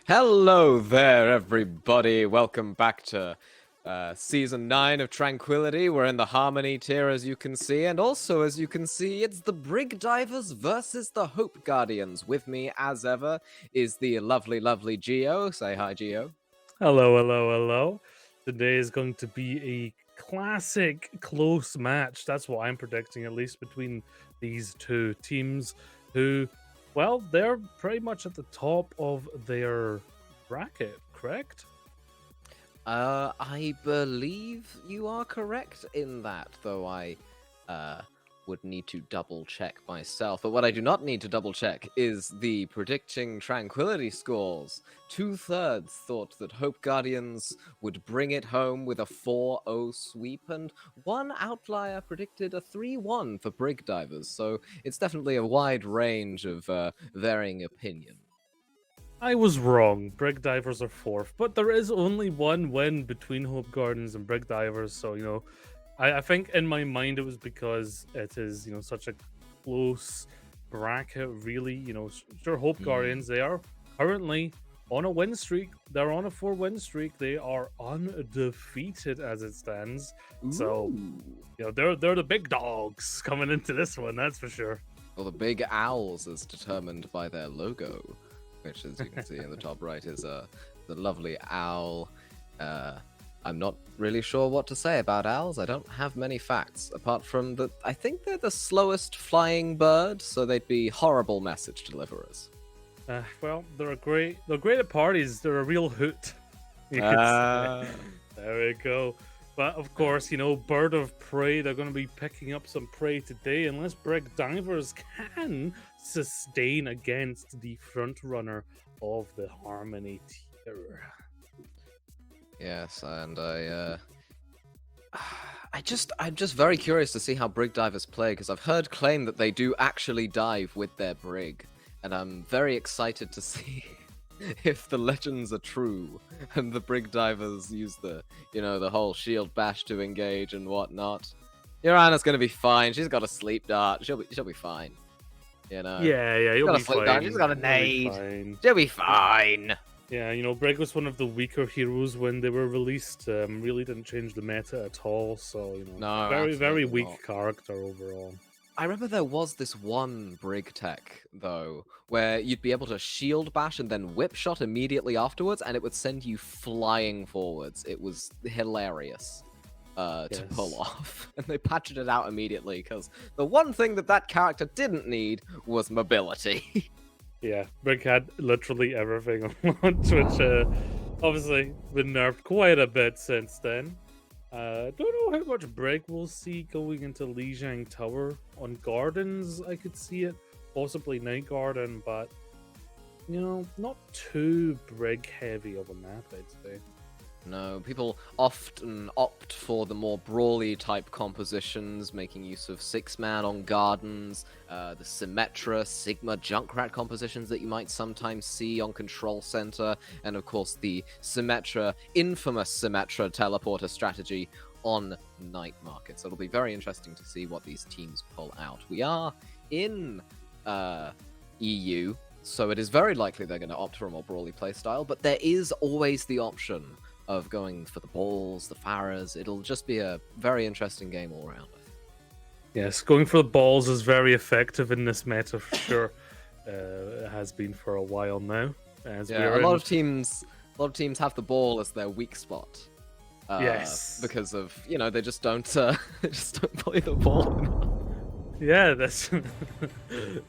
Hello there, everybody. Welcome back to Season 9 of Tranquility. We're in the Harmony tier, as you can see. And also, as you can see, it's the Brig Divers versus the Hope Guardians. With me, as ever, is the lovely, lovely Geo. Say hi, Geo. Hello, hello, hello. Today is going to be a classic close match. That's what I'm predicting, at least between these two teams who, well, they're pretty much at the top of their bracket, correct? I believe you are correct in that, though I would need to double check myself. But what I do not need to double check is the predicting tranquility scores. 2/3 thought that Hope Guardians would bring it home with a 4-0 sweep, and one outlier predicted a 3-1 for Brig Divers. So it's definitely a wide range of varying opinion. I was wrong. Brig Divers are fourth, but there is only one win between Hope Gardens and Brig Divers, so I think in my mind it was because it is such a close bracket. Really, sure, Hope Guardians, they are currently on a win streak. They're on a 4-win streak. They are undefeated as it stands. So they're the big dogs coming into this one. That's for sure. Well, the big owls, as determined by their logo, which, as you can see in the top right, is the lovely owl. I'm not really sure what to say about owls. I don't have many facts, apart from that I think they're the slowest flying bird, so they'd be horrible message deliverers. Well, they're great at parties. They're a real hoot. You could say. There we go. But of course, bird of prey, they're going to be picking up some prey today, unless Brig Divers can sustain against the front runner of the Harmony tier. Yes, and I'm just very curious to see how Brig Divers play, because I've heard claim that they do actually dive with their Brig, and I'm very excited to see if the legends are true and the Brig Divers use the whole shield bash to engage and whatnot. Joanna's gonna be fine. She's got a sleep dart. She'll be fine. Yeah, She's you'll got be a sleep fine. dart. She's got a nade. She'll be fine. Yeah, Brig was one of the weaker heroes when they were released. Really didn't change the meta at all. So No, very weak not. character overall. I remember there was this one Brig tech, though, where you'd be able to shield bash and then whip shot immediately afterwards, and it would send you flying forwards. It was hilarious to pull off. And they patched it out immediately, because the one thing that character didn't need was mobility. Yeah, Brig had literally everything on launch, which obviously been nerfed quite a bit since then. Don't know how much Brig we'll see going into Lijiang Tower. On Gardens, I could see it. Possibly Night Garden, but, not too Brig heavy of a map, I'd say. No, people often opt for the more brawly type compositions, making use of 6-man on Gardens, the Symmetra, Sigma, Junkrat compositions that you might sometimes see on Control Center, and of course the Symmetra, infamous Symmetra teleporter strategy on Night Market. So it'll be very interesting to see what these teams pull out. We are in EU, so it is very likely they're going to opt for a more brawly playstyle, but there is always the option of going for the balls, the Pharahs. It'll just be a very interesting game all around. Yes, going for the balls is very effective in this meta for sure. It has been for a while now. A lot of teams have the ball as their weak spot. Yes, because of they just don't play the ball enough. Yeah, that's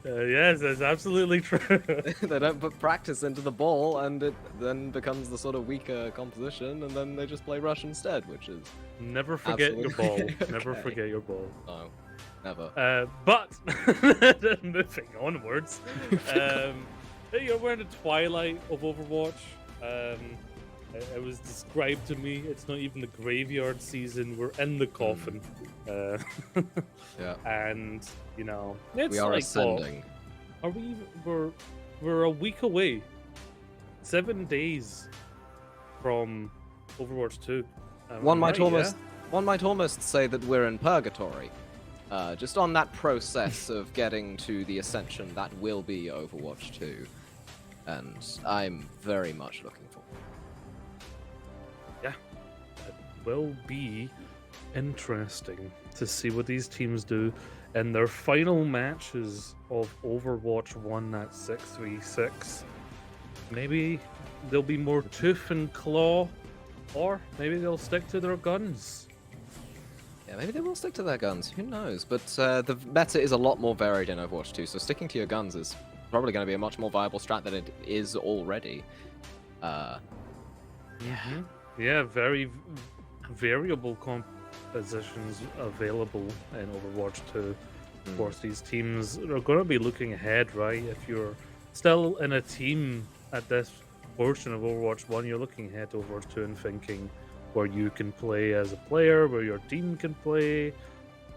yes, that's absolutely true. They don't put practice into the ball, and it then becomes the sort of weaker composition, and then they just play rush instead, which is never forget your ball. Okay. Never forget your ball. No, never. But moving onwards, you're wearing the twilight of Overwatch. It was described to me. It's not even the graveyard season. We're in the coffin. Yeah. And it's we are like, ascending. We're a week away. 7 days from Overwatch 2. One might almost say that we're in purgatory. Just on that process of getting to the ascension that will be Overwatch 2. and I'm very much looking forward. Yeah, it will be interesting to see what these teams do in their final matches of Overwatch 1 at 6v6. Maybe there'll be more tooth and claw, or maybe they'll stick to their guns. Yeah, maybe they will stick to their guns. Who knows? But the meta is a lot more varied in Overwatch 2, so sticking to your guns is probably going to be a much more viable strat than it is already. Yeah, very variable compositions available in Overwatch 2. Of course, these teams are going to be looking ahead, right? If you're still in a team at this portion of Overwatch 1, you're looking ahead to Overwatch 2 and thinking where you can play as a player, where your team can play.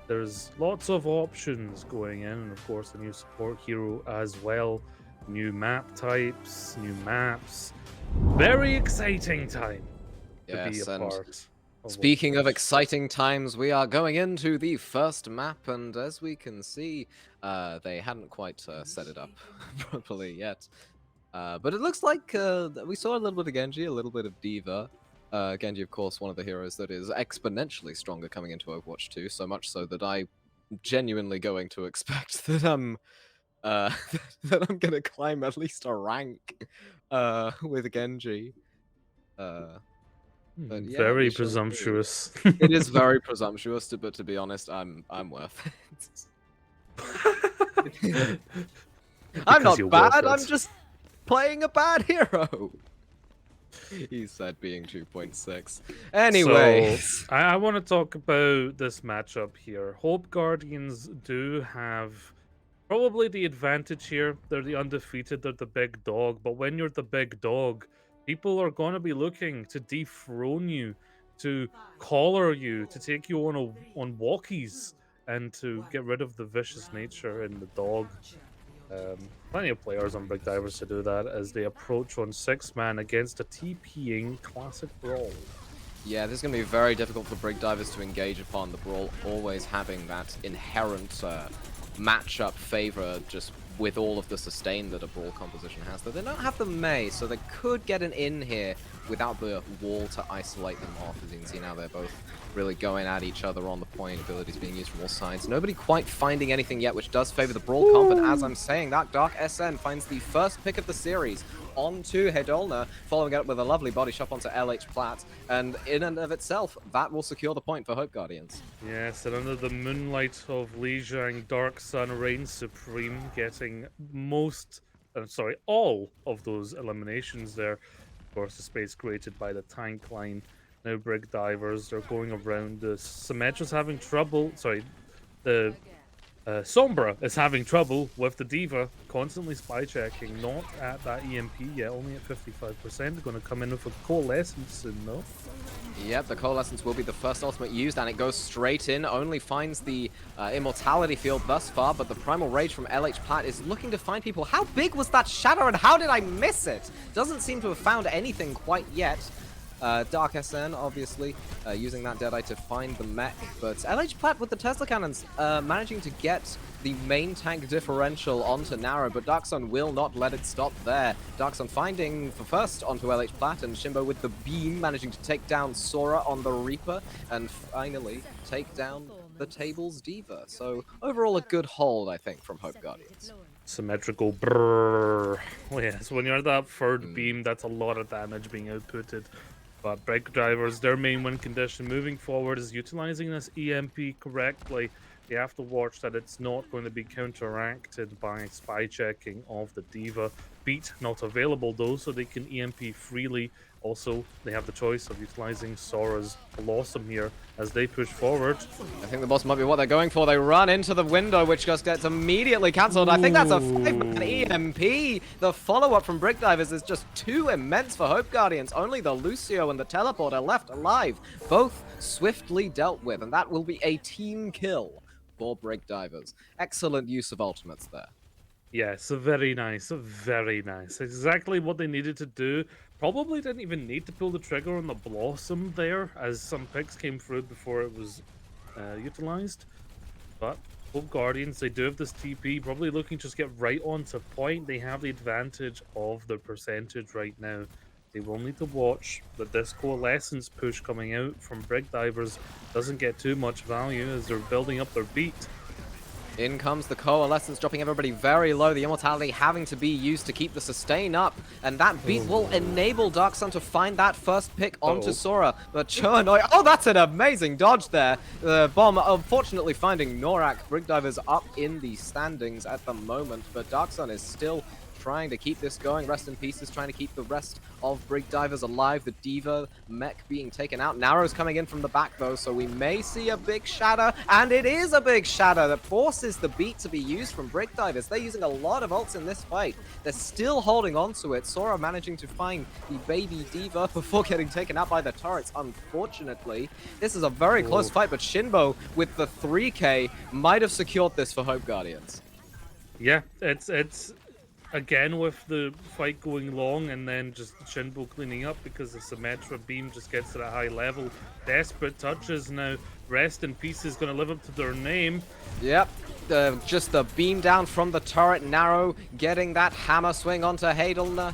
There's lots of options going in, and of course, a new support hero as well. New map types, new maps. Very exciting time to be Yes, a and part of speaking of Overwatch. exciting times, we are going into the first map, and as we can see, they hadn't quite set it up properly yet. But it looks like we saw a little bit of Genji, a little bit of Diva. Genji, of course, one of the heroes that is exponentially stronger coming into Overwatch 2, so much so that I'm genuinely going to expect that uh, that I'm gonna climb at least a rank with Genji. But yeah, Very we shall see. presumptuous. It is very presumptuous, but to be honest, I'm worth it. I'm Because you're not worth bad. I'm it. just playing a bad hero. He said being 2.6. Anyway, So I want to talk about this matchup here. Hope Guardians do have probably the advantage here. They're the undefeated, they're the big dog. But when you're the big dog, people are going to be looking to dethrone you, to collar you, to take you on walkies, and to get rid of the vicious nature in the dog. Plenty of players on Brig Divers to do that as they approach on 6-man against a TPing classic brawl. yeah, this is going to be very difficult for Brig Divers to engage upon. The Brawl always having that inherent matchup favor just with all of the sustain that a Brawl composition has. Though they don't have the Mei, so they could get an in here without the wall to isolate them off. As you can see now, they're both really going at each other on the point, abilities being used from all sides. Nobody quite finding anything yet, which does favor the Brawl comp, and as I'm saying, that Dark SN finds the first pick of the series onto Hedolna, following it up with a lovely body shot onto LH Platt, and in and of itself, that will secure the point for Hope Guardians. Yes, and under the moonlight of Lijiang, Dark Sun reigns supreme, getting all of those eliminations there. Of course, the space created by the tank line. Now Brig Divers are going around. The Symmetra's having trouble. Sorry, the Sombra is having trouble with the Diva, constantly spy checking, not at that EMP yet, only at 55%. Going to come in with a Coalescence soon, though. Yep, the Coalescence will be the first ultimate used, and it goes straight in, only finds the Immortality field thus far, but the Primal Rage from LH Platt is looking to find people. How big was that shadow, and how did I miss it? Doesn't seem to have found anything quite yet. Dark SN, obviously, using that Deadeye to find the mech, but LH Platt with the Tesla Cannons managing to get the main tank differential onto Narrow, but Dark Sun will not let it stop there. Dark Sun finding the first onto LH Platt, and Shimbo with the beam managing to take down Sora on the Reaper, and finally take down the Table's Diva. So overall a good hold, I think, from Hope Guardians. Symmetrical brrrr. Oh yes, when you're at that third beam, that's a lot of damage being outputted. But Brig Divers, their main win condition moving forward is utilizing this EMP correctly. You have to watch that it's not going to be counteracted by spy checking of the Diva. Beat not available though, so they can EMP freely. Also, they have the choice of utilizing Sora's Blossom here as they push forward. I think the boss might be what they're going for. They run into the window, which just gets immediately cancelled. I think that's a 5-man EMP. The follow-up from Brick Divers is just too immense for Hope Guardians. Only the Lucio and the Teleporter left alive, both swiftly dealt with, and that will be a team kill for Brick Divers. Excellent use of ultimates there. Yes, very nice, very nice. Exactly what they needed to do. Probably didn't even need to pull the trigger on the Blossom there, as some picks came through before it was utilized. But Both Guardians, they do have this TP, probably looking to just get right onto point. They have the advantage of their percentage right now. They will need to watch that this coalescence push coming out from Brig Divers doesn't get too much value as they're building up their beat. In comes the Coalescence, dropping everybody very low. The Immortality having to be used to keep the sustain up. And that beat will enable Dark Sun to find that first pick onto Sora. But Chernoi, oh, that's an amazing dodge there. The bomb, unfortunately, finding Norak. Brig Divers up in the standings at the moment. But Dark Sun is still trying to keep this going. Rest in Pieces trying to keep the rest of Brig Divers alive. The Diva mech being taken out. Narrow's coming in from the back though, so we may see a big shatter, and it is a big shatter that forces the beat to be used from Brig Divers. They're using a lot of ults in this fight. They're still holding on to it. Sora managing to find the baby Diva before getting taken out by the turrets, unfortunately. This is a very close fight, but Shinbo with the 3k might have secured this for Hope Guardians. Yeah, it's again with the fight going long and then just Shinbo cleaning up because the Symmetra beam just gets to that high level. Desperate touches now. Rest in Peace is going to live up to their name. Yep, just the beam down from the turret. Narrow getting that hammer swing onto Hadelner.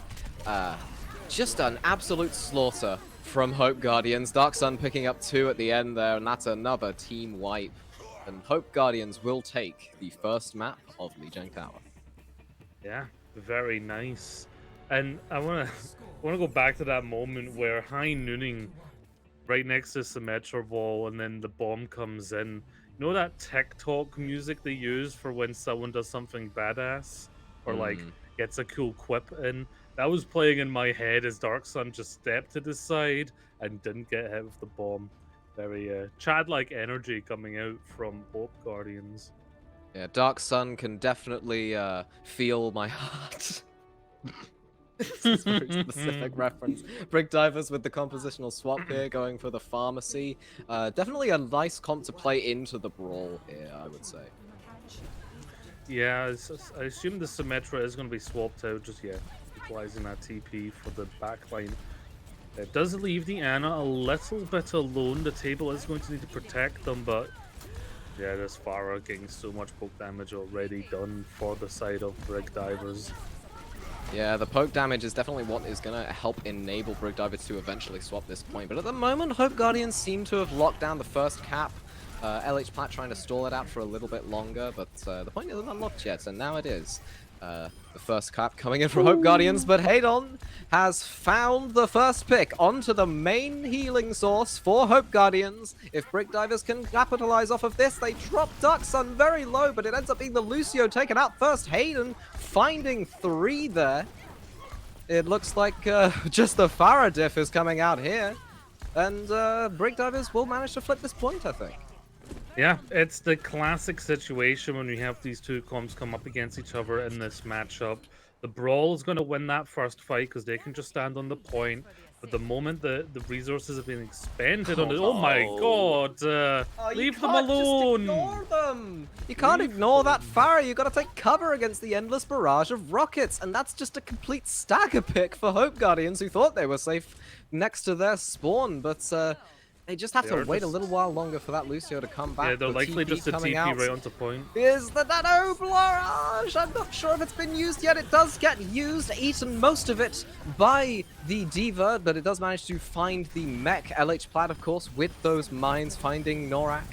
Just an absolute slaughter from Hope Guardians. Dark Sun picking up 2 at the end there, and that's another team wipe. And Hope Guardians will take the first map of Lijiang Tower. Yeah, very nice. And I wanna go back to that moment where High Nooning right next to Symmetra wall and then the bomb comes in. You know that TikTok music they use for when someone does something badass or like gets a cool quip in? That was playing in my head as Dark Sun just stepped to the side and didn't get hit with the bomb. Very Chad-like energy coming out from Hope Guardians. Yeah, Dark Sun can definitely feel my heart. This is a very specific reference. Brig Divers with the compositional swap here, going for the pharmacy. Definitely a nice comp to play into the brawl here, I would say. Yeah, I assume the Symmetra is going to be swapped out, just, yeah, utilizing that TP for the backline. It does leave the Ana a little bit alone. The table is going to need to protect them, but yeah, this Pharah getting so much poke damage already done for the side of Brig Divers. Yeah, the poke damage is definitely what is going to help enable Brig Divers to eventually swap this point. But at the moment, Hope Guardians seem to have locked down the first cap. LH Plat trying to stall it out for a little bit longer, but the point isn't unlocked yet, and now it is. The first cap coming in from Hope Guardians, but Hadon has found the first pick onto the main healing source for Hope Guardians. If Brig Divers can capitalize off of this, they drop Dark Sun very low, but it ends up being the Lucio taken out first. Hayden finding 3 there. It looks like just the Pharah diff is coming out here, and Brig Divers will manage to flip this point, I think. Yeah, it's the classic situation when we have these two comps come up against each other in this matchup. The Brawl is going to win that first fight because they can just stand on the point. But the moment the resources have been expended on it, oh my god, leave them alone. Just ignore them. You can't ignore that Pharah. You got to take cover against the endless barrage of rockets, and that's just a complete stagger pick for Hope Guardians who thought they were safe next to their spawn, but they just have to wait a little while longer for that Lucio to come back. Yeah, they're likely just to TP right onto point. Is the Nano Barrage? I'm not sure if it's been used yet. It does get used, eaten most of it by the Diva, but it does manage to find the mech. LH Plat, of course, with those mines, finding Norak.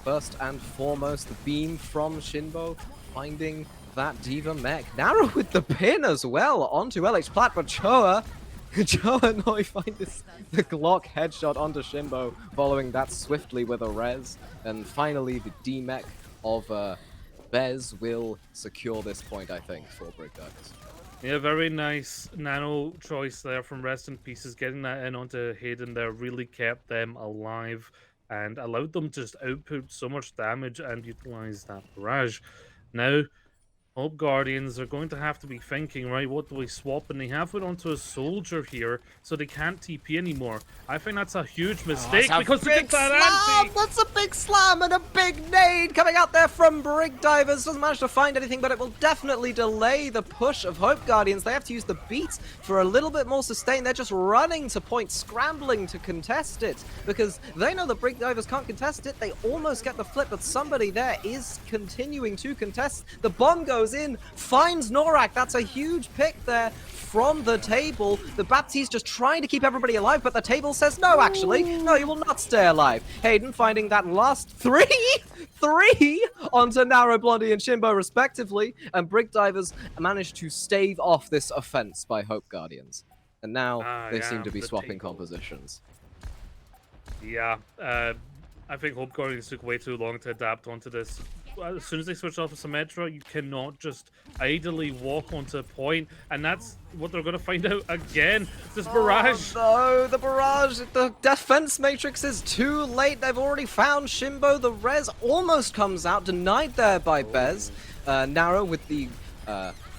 First and foremost, the beam from Shinbo, finding that Diva mech. Narrow with the pin as well onto LH Plat, but Choa and I find the Glock headshot onto Shinbo, following that swiftly with a res. And finally, the D-mech of Bez will secure this point, I think, for Brig Divers. Yeah, very nice nano choice there from Rest in Pieces. Getting that in onto Hayden there really kept them alive and allowed them to just output so much damage and utilize that barrage. Now, Hope Guardians are going to have to be thinking, right, what do we swap? And they have it onto a soldier here, so they can't TP anymore. I think that's a huge Oh, that's mistake a because look at big that slam! anti! That's a big slam and a big nade coming out there from Brig Divers. Doesn't manage to find anything, but it will definitely delay the push of Hope Guardians. They have to use the beats for a little bit more sustain. They're just running to point, scrambling to contest it because they know the Brig Divers can't contest it. They almost get the flip, but somebody there is continuing to contest. The bomb goes in, finds Norak. That's a huge pick there from the table. The Baptiste just trying to keep everybody alive, but the table says no, actually. No, you will not stay alive. Hayden finding that last three onto Narrow, Blondie, and Shimbo, respectively. And Brig Divers managed to stave off this offense by Hope Guardians. And now they seem Yeah, to be the swapping table. compositions. Yeah, I think Hope Guardians took way too long to adapt onto this. As soon as they switch off of Symmetra, you cannot just idly walk onto a point, and that's what they're going to find out again. This barrage. Oh, no, the barrage, the defense matrix is too late. They've already found Shimbo. The res almost comes out, denied there by Bez. Narrow with the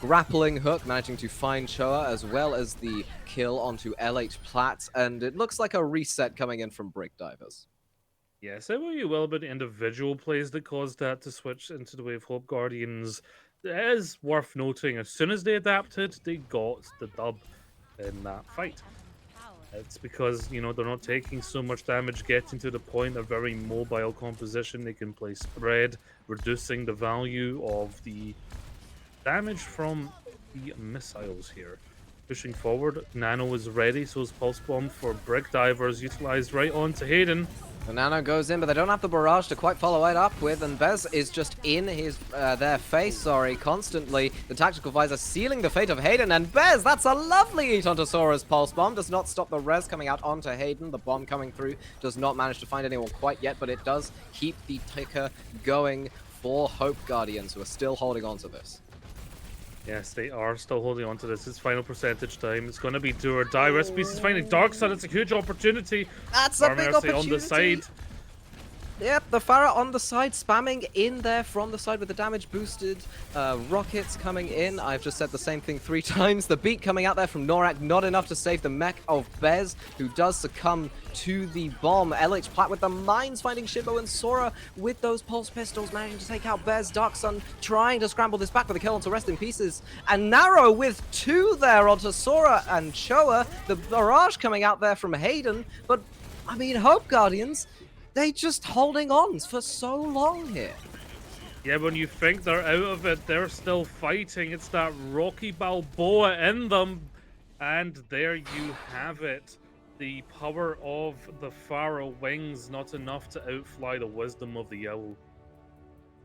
grappling hook, managing to find Choa, as well as the kill onto LH Platt, and it looks like a reset coming in from Brig Divers. Yeah, say what you will about the individual plays that caused that to switch into the way of Hope Guardians. It is worth noting, as soon as they adapted, they got the dub in that fight. It's because, you know, they're not taking so much damage, getting to the point, a very mobile composition. They can play spread, reducing the value of the damage from the missiles here. Pushing forward, Nano is ready, so is Pulse Bomb for Brig Divers, utilized right onto Hayden. The Nano goes in, but they don't have the barrage to quite follow it up with, and Bez is just in his their face, constantly. The tactical visor sealing the fate of Hayden, and Bez, that's a lovely eat onto Sora's Pulse Bomb. Does not stop the res coming out onto Hayden. The bomb coming through does not manage to find anyone quite yet, but it does keep the ticker going for Hope Guardians, who are still holding on to this. Yes, they are still holding on to this. It's final percentage time. It's going to be do or die. Recipes is finding Dark Sun. It's a huge opportunity. That's a big opportunity. On the side. Yep, the Pharah on the side, spamming in there from the side with the damage boosted rockets coming in. I've just said the same thing 3 times. The beat coming out there from Norak, not enough to save the mech of Bez, who does succumb to the bomb. LH Platt with the mines finding Shimbo, and Sora with those pulse pistols managing to take out Bez. Dark Sun trying to scramble this back with a kill onto Rest in Pieces. And Narrow with 2 there onto Sora and Choa. The barrage coming out there from Hayden, but I mean, Hope Guardians, they just holding on for so long here. Yeah, when you think they're out of it, they're still fighting. It's that Rocky Balboa in them. And there you have it. The power of the Pharaoh wings, not enough to outfly the wisdom of the owl.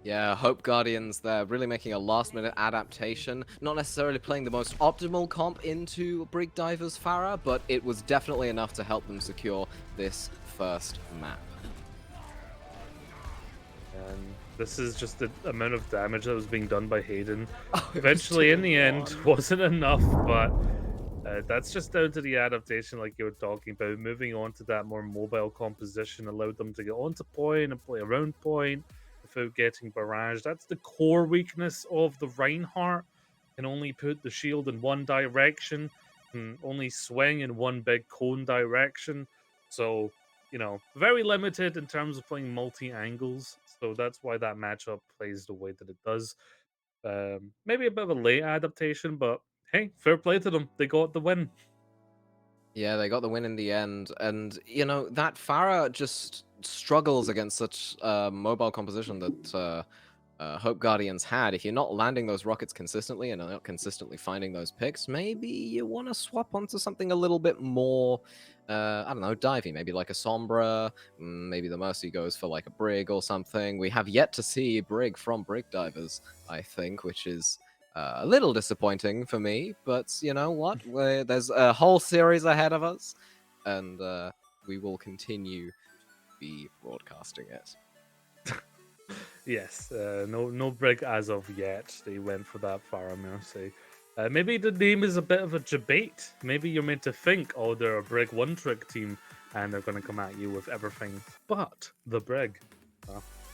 Yeah, Hope Guardians, they're really making a last-minute adaptation. Not necessarily playing the most optimal comp into Brig Divers Pharah, but it was definitely enough to help them secure this first map. And this is just the amount of damage that was being done by Hayden. Eventually, in the end, wasn't enough, but that's just down to the adaptation like you were talking about. Moving on to that more mobile composition allowed them to get onto point and play around point without getting barraged. That's the core weakness of the Reinhardt. Can only put the shield in one direction, can only swing in one big cone direction. So, you know, very limited in terms of playing multi-angles. So that's why that matchup plays the way that it does. Maybe a bit of a late adaptation, but hey, fair play to them. They got the win. Yeah, they got the win in the end, and you know that Pharah just struggles against such mobile composition that Hope Guardians had. If you're not landing those rockets consistently and are not consistently finding those picks, maybe you want to swap onto something a little bit more, I don't know, divey. Maybe like a Sombra. Maybe the Mercy goes for like a Brig or something. We have yet to see Brig from Brig Divers, I think, which is a little disappointing for me. But you know what? There's a whole series ahead of us, and we will continue to be broadcasting it. Yes, no Brig as of yet. They went for that Farah Mercy. Maybe the name is a bit of a debate. Maybe you're meant to think, oh, they're a Brig one-trick team, and they're going to come at you with everything but the Brig.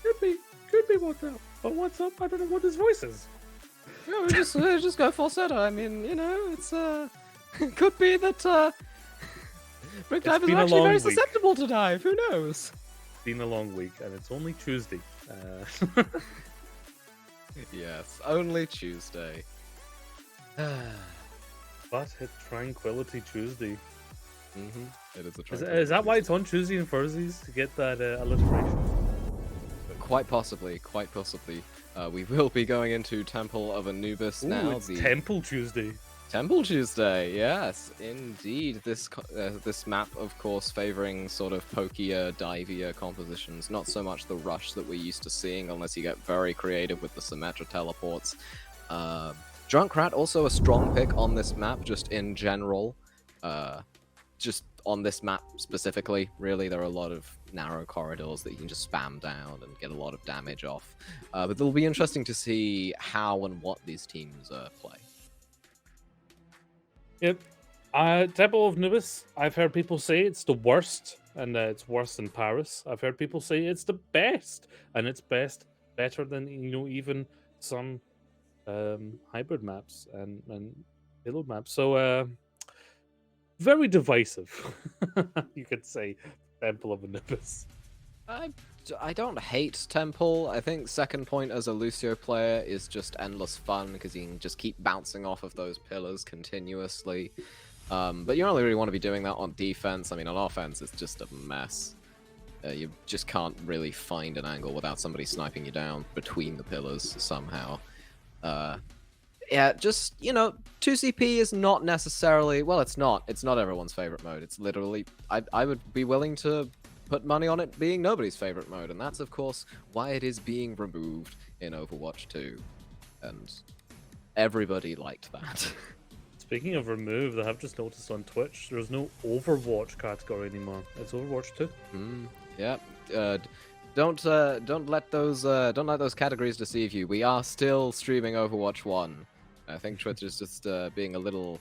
Could be what the. But what's up? I don't know what his voice is. Yeah, we just go falsetto. I mean, you know, it's it could be that Brig It's divers been are a actually very long week. susceptible to dive. Who knows? Been a long week, and it's only Tuesday. Uh, Yes, only Tuesday. but it's Tranquility Tuesday. It is a Is tranquility that why Tuesday. it's on Tuesday and Thursdays to get that alliteration? Quite possibly, quite possibly. We will be going into Temple of Anubis Ooh, now. it's The Temple Tuesday. Temple Tuesday, yes, indeed. This map, of course, favoring sort of pokier, divier compositions. Not so much the rush that we're used to seeing, unless you get very creative with the Symmetra teleports. Junkrat also a strong pick on this map, just in general. Just on this map specifically, really, there are a lot of narrow corridors that you can just spam down and get a lot of damage off. But it'll be interesting to see how and what these teams play. Yep. Temple of Nubis, I've heard people say it's the worst, and it's worse than Paris. I've heard people say it's the best, and it's better than even some hybrid maps and payload maps. So very divisive, you could say. Temple of Anubis. I don't hate Temple. I think second point as a Lucio player is just endless fun because you can just keep bouncing off of those pillars continuously. But you don't really want to be doing that on defense. I mean, on offense, it's just a mess. You just can't really find an angle without somebody sniping you down between the pillars somehow. Yeah, just, 2CP is not necessarily... Well, it's not. It's not everyone's favorite mode. It's literally... I would be willing to put money on it being nobody's favorite mode, and that's, of course, why it is being removed in Overwatch 2. And everybody liked that. Speaking of removed, I have just noticed on Twitch there's no Overwatch category anymore. It's Overwatch 2. Yeah. Don't let those categories deceive you. We are still streaming Overwatch 1. I think Twitch is just being a little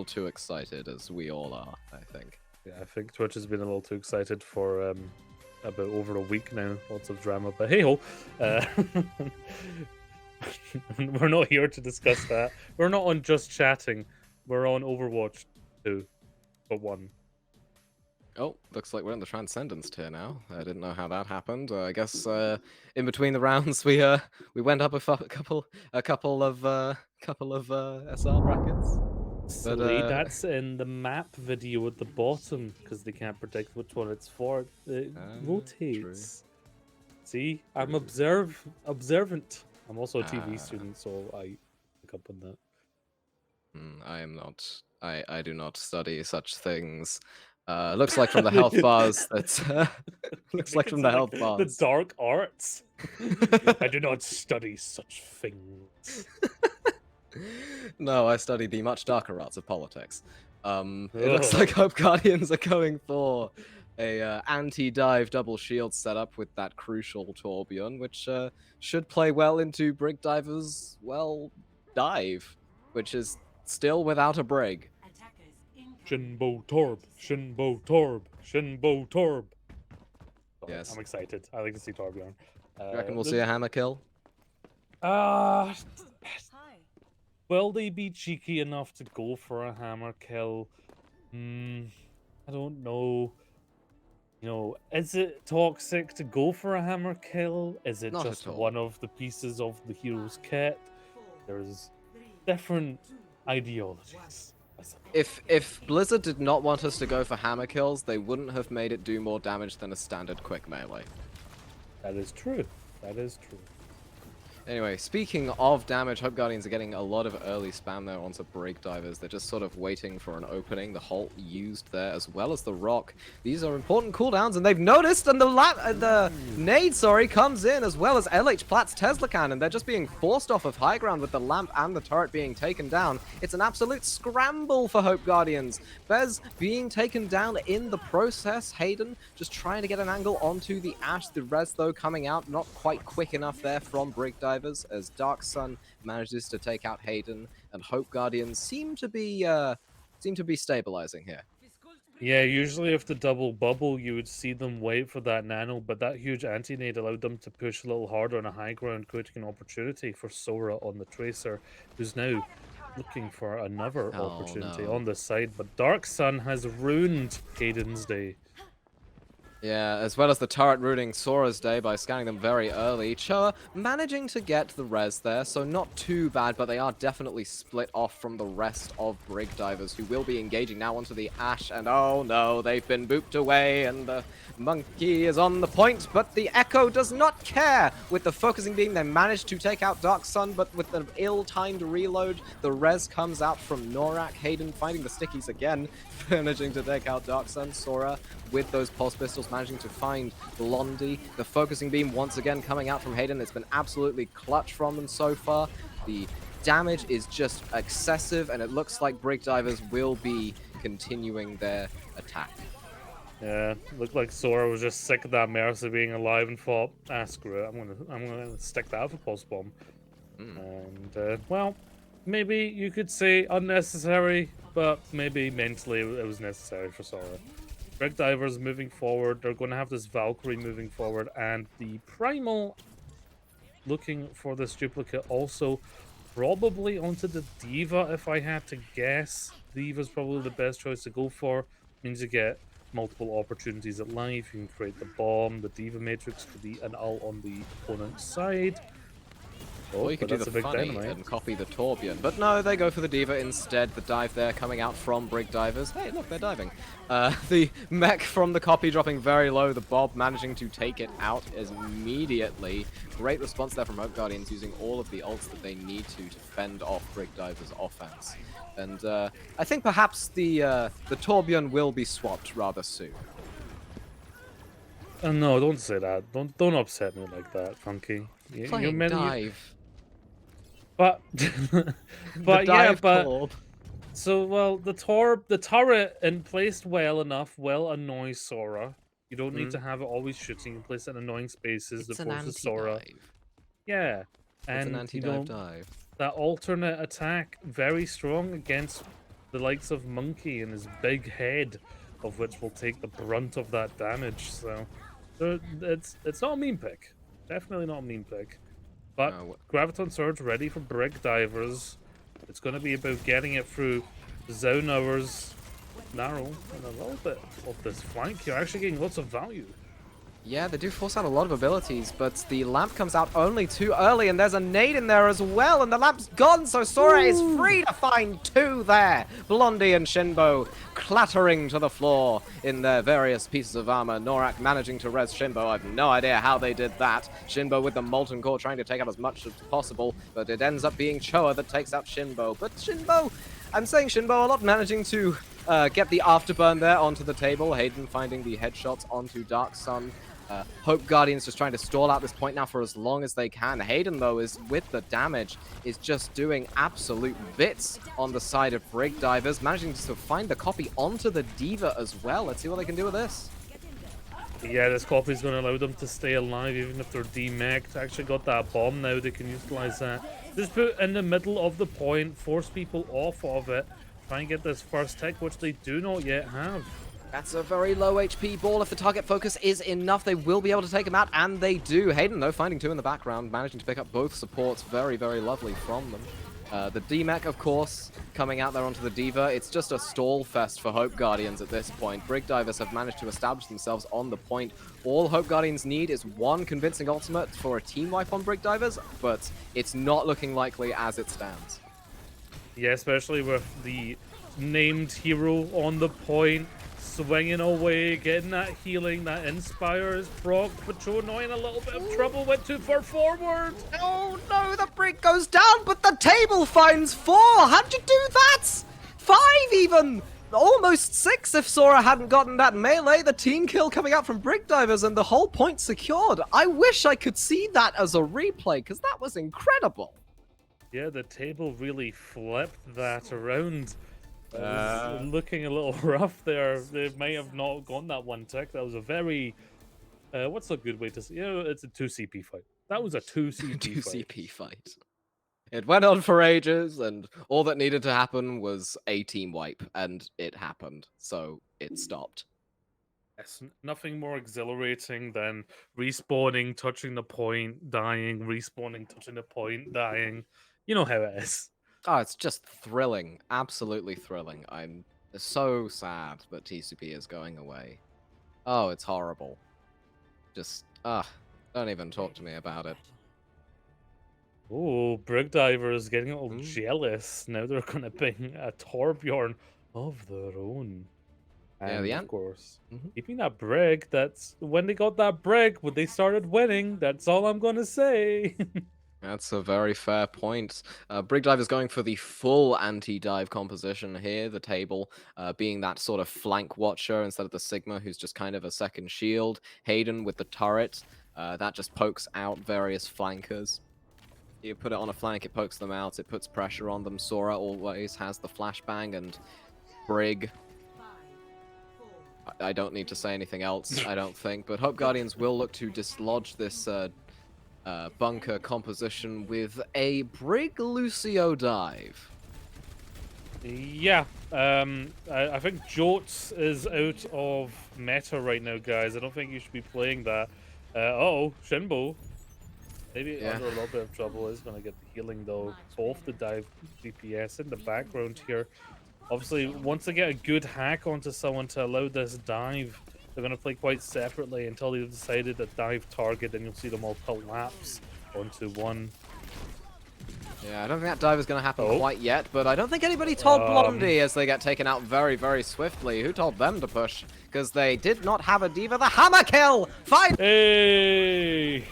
too excited, as we all are, I think. Yeah, I think Twitch has been a little too excited for about over a week now. Lots of drama, but hey ho. We're not here to discuss that. We're not on Just Chatting. We're on Overwatch 2, but 1. Oh, looks like we're in the Transcendence tier now. I didn't know how that happened. I guess in between the rounds we went up a couple of SR brackets. Silly, that's in the map video at the bottom because they can't predict which one it's for. It rotates. True. See, I'm observant. I'm also a TV student, so I pick up on that. I am not. I do not study such things. Looks like from the health bars. That's looks like from the health bars. The dark arts. I do not study such things. No, I study the much darker arts of politics. It looks like Hope Guardians are going for a anti-dive double shield setup with that crucial Torbjorn, which should play well into Brig Diver's, dive, which is still without a Brig. Shinbo Torb, Shinbo Torb, Shinbo Torb. Sorry, Yes. I'm excited. I like to see Torbjorn. You reckon we'll see a hammer kill? Will they be cheeky enough to go for a hammer kill? I don't know. Is it toxic to go for a hammer kill? Is it Not just at all. one of the pieces of the hero's kit? There's different ideologies. If Blizzard did not want us to go for hammer kills, they wouldn't have made it do more damage than a standard quick melee. That is true. That is true. Anyway, speaking of damage, Hope Guardians are getting a lot of early spam there onto Brig Divers. They're just sort of waiting for an opening. The Halt used there, as well as the Rock. These are important cooldowns, and they've noticed, and the nade, comes in, as well as LH Platt's Tesla Cannon. They're just being forced off of high ground with the lamp and the turret being taken down. It's an absolute scramble for Hope Guardians. Bez being taken down in the process. Hayden just trying to get an angle onto the Ash. The res, though, coming out not quite quick enough there from Brig Divers, as Dark Sun manages to take out Hayden, and Hope Guardians seem to be stabilizing here. Yeah, usually if the double bubble, you would see them wait for that nano, but that huge anti-nade allowed them to push a little harder on a high ground, creating an opportunity for Sora on the Tracer, who's now looking for another Oh opportunity no. on the side. But Dark Sun has ruined Hayden's day. Yeah, as well as the turret ruining Sora's day by scanning them very early. Choa managing to get the res there, so not too bad, but they are definitely split off from the rest of Brig Divers, who will be engaging now onto the Ash, and oh no, they've been booped away, and the Monkey is on the point, but the Echo does not care. With the focusing beam, they managed to take out Dark Sun, but with an ill-timed reload, the res comes out from Norak. Hayden finding the stickies again, managing to take out Dark Sun. Sora with those pulse pistols managing to find Blondie. The focusing beam once again coming out from Hayden. It's been absolutely clutch from them so far. The damage is just excessive, and it looks like Brig Divers will be continuing their attack. Yeah, looked like Sora was just sick of that Mercy being alive and thought, ah, screw it, I'm gonna stick that with a pulse bomb. Hmm. And well, maybe you could say unnecessary, but maybe mentally it was necessary for Sora. Brig Divers moving forward, they're going to have this Valkyrie moving forward, and the Primal looking for this duplicate also probably onto the Diva if I had to guess. Diva's probably the best choice to go for. Means you get multiple opportunities at life. You can create the bomb, the Diva Matrix for the an ult on the opponent's side. Or Oh, you could but do that's the a big funny dynamite. and copy the Torbjorn. But no, they go for the Diva instead. The dive there coming out from Brig Divers. Hey, look, they're diving. The mech from the copy dropping very low. The Bob managing to take it out immediately. Great response there from Hope Guardians using all of the ults that they need to fend off Brig Divers' offense. And I think perhaps the Torbjorn will be swapped rather soon. No, don't say that. Don't upset me like that, Funky. You're Playing meant you, dive. but The but yeah, dive but Torb. so well the turret and placed well enough will annoy Sora. You don't need Mm, to have it always shooting. You place it in annoying spaces that it's an forces Sora. anti-dive. Yeah, It's an and anti-dive dive. that alternate attack very strong against the likes of Monkey and his big head, of which will take the brunt of that damage. So it's not a mean pick. Definitely not a mean pick. But No, Graviton Surge ready for Brig Divers. It's going to be about getting it through zone hours narrow and a little bit of this flank. You're actually getting lots of value. yeah, they do force out a lot of abilities, but the lamp comes out only too early, and there's a nade in there as well, and the lamp's gone, so Sora is free to find two there. Blondie and Shinbo clattering to the floor in their various pieces of armor. Norak managing to res Shinbo. I have no idea how they did that. Shinbo with the Molten Core trying to take out as much as possible, but it ends up being Choa that takes out Shinbo. But Shinbo, I'm saying Shinbo a lot, managing to get the afterburn there onto the table. Hayden finding the headshots onto Dark Sun. Hope Guardians just trying to stall out this point now for as long as they can. Hayden, though, is with the damage, is just doing absolute bits on the side of Brig Divers, managing to find the copy onto the Diva as well. Let's see what they can do with this. Yeah, this copy is going to allow them to stay alive even if they're demeched. Actually got that bomb now, they can utilize that. Just put in the middle of the point, force people off of it, try and get this first tick, which they do not yet have. That's a very low HP ball. If the target focus is enough, they will be able to take him out, and they do. Hayden, though, finding two in the background, managing to pick up both supports. Very, very lovely from them. The D-Mech, of course, coming out there onto the Diva. It's just a stall fest for Hope Guardians at this point. Brig Divers have managed to establish themselves on the point. All Hope Guardians need is one convincing ultimate for a team wipe on Brig Divers, but it's not looking likely as it stands. Yeah, especially with the named hero on the point, swinging away, getting that healing, that inspire is proc, but Chono in a little bit of trouble, went too far forward. Oh no, the Brig goes down, but the table finds 4! How'd you do that? 5 even! Almost 6 if Sora hadn't gotten that melee, the team kill coming out from Brig Divers, and the whole point secured. I wish I could see that as a replay, because that was incredible. Yeah, the table really flipped that around. It was looking a little rough there. They may have not gone that one tick. That was a very, what's a good way to say? It's a 2 CP fight. That was a 2 CP 2 fight. CP fight. It went on for ages, and all that needed to happen was a team wipe, and it happened. So it stopped. Yes, nothing more exhilarating than respawning, touching the point, dying, respawning, touching the point, dying. You know how it is. Oh, it's just thrilling. Absolutely thrilling. I'm so sad that TCP is going away. Oh, it's horrible. Just, don't even talk to me about it. Oh, Brig Divers getting all Mm. jealous. Now they're going to bring a Torbjorn of their own. Yeah, the And of ant. course, Mhm. keeping that Brig, that's when they got that Brig, when they started winning. That's all I'm going to say. That's a very fair point. Brig Dive is going for the full anti-dive composition here, the table being that sort of flank watcher instead of the Sigma, who's just kind of a second shield. Hayden with the turret, that just pokes out various flankers. You put it on a flank, it pokes them out, it puts pressure on them. Sora always has the flashbang, and Brig, I don't need to say anything else, I don't think, but Hope Guardians will look to dislodge this bunker composition with a Brig Lucio dive. Yeah, I think Jotes is out of meta right now, guys. I don't think you should be playing that. Uh-oh, Shinbo. Maybe under a little bit of trouble. Is going to get the healing, though. Both the dive DPS in the background here. Obviously, once they get a good hack onto someone to allow this dive, they're going to play quite separately until they've decided a dive target, and you'll see them all collapse onto one. Yeah, I don't think that dive is going to happen quite yet, but I don't think anybody told Blondie as they get taken out very, very swiftly. Who told them to push? Because they did not have a diva. The hammer kill! Fine! Hey!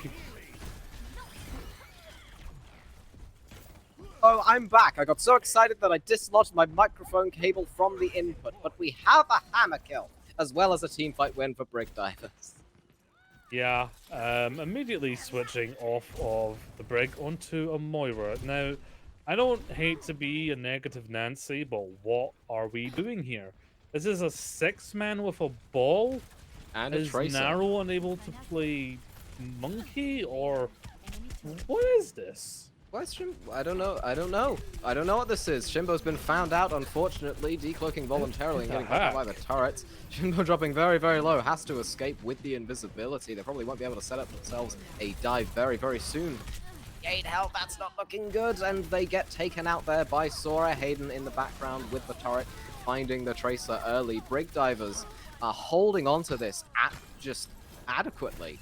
Oh, I'm back. I got so excited that I dislodged my microphone cable from the input, but we have a hammer kill, as well as a teamfight win for Brig Divers. Yeah, immediately switching off of the Brig onto a Moira. Now, I don't hate to be a negative Nancy, but what are we doing here? This is a 6-man with a ball? And a is Tracer. Narrow unable to play Monkey, or what is this? Question? I don't know. I don't know. I don't know what this is. Shimbo's been found out, unfortunately, decloaking voluntarily and getting caught by the turrets. Shimbo dropping very, very low. Has to escape with the invisibility. They probably won't be able to set up themselves a dive very, very soon. 8 health, that's not looking good. And they get taken out there by Sora. Hayden in the background with the turret, finding the Tracer early. Brig Divers are holding on to this at just adequately.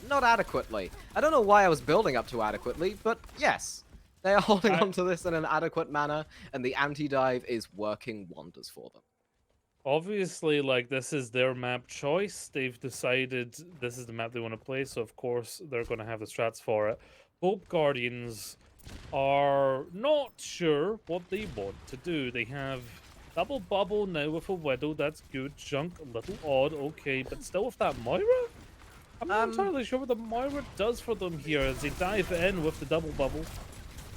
Not adequately. I don't know why I was building up to adequately, but yes. They are holding on to this in an adequate manner, and the anti-dive is working wonders for them. Obviously, like, this is their map choice. They've decided this is the map they want to play, so of course they're going to have the strats for it. Hope Guardians are not sure what they want to do. They have double bubble now with a Widow. That's good. Junk, a little odd, okay, but still with that Moira? I'm not entirely sure what the Moira does for them here as they dive in with the double bubble.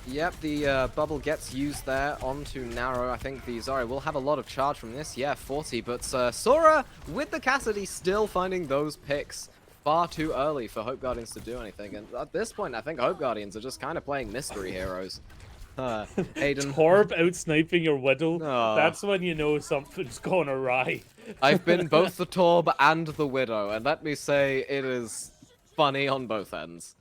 Yep, the bubble gets used there onto Narrow. I think the Zarya will have a lot of charge from this. Yeah, 40, but Sora with the Cassidy still finding those picks far too early for Hope Guardians to do anything. And at this point, I think Hope Guardians are just kind of playing mystery heroes. Aiden. Torb out-sniping your Widow. That's when you know something's gone awry. I've been both the Torb and the Widow, and let me say, it is funny on both ends.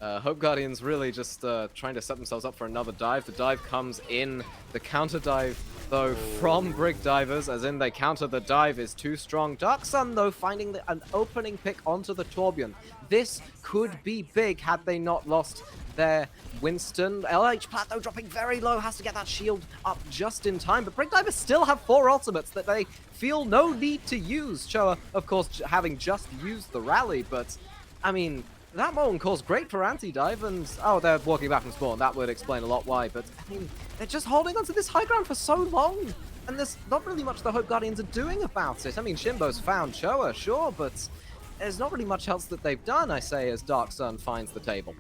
Hope Guardians really just trying to set themselves up for another dive. The dive comes in. The counter dive, though, from Brig Divers, as in they counter the dive, is too strong. Dark Sun, though, finding an opening pick onto the Torbjorn. This could be big had they not lost their Winston. LH Plat, though, dropping very low, has to get that shield up just in time. But Brig Divers still have 4 ultimates that they feel no need to use. Choa, of course, having just used the rally, but, I mean, that moment calls great for anti-dive, and oh, they're walking back from spawn. That would explain a lot why, but I mean, they're just holding onto this high ground for so long, and there's not really much the Hope Guardians are doing about it. I mean, Shimbo's found Choa, sure, but there's not really much else that they've done, I say, as Dark Sun finds the table.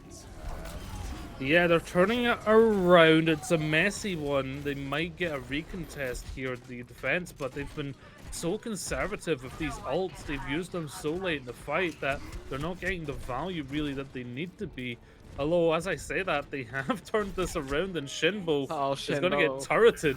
Yeah, they're turning it around. It's a messy one. They might get a recontest here at the defense, but they've been so conservative with these ults. They've used them so late in the fight that they're not getting the value really that they need to be. Although, as I say that, they have turned this around, and Shinbo Oh, is going to get Shinbo. turreted.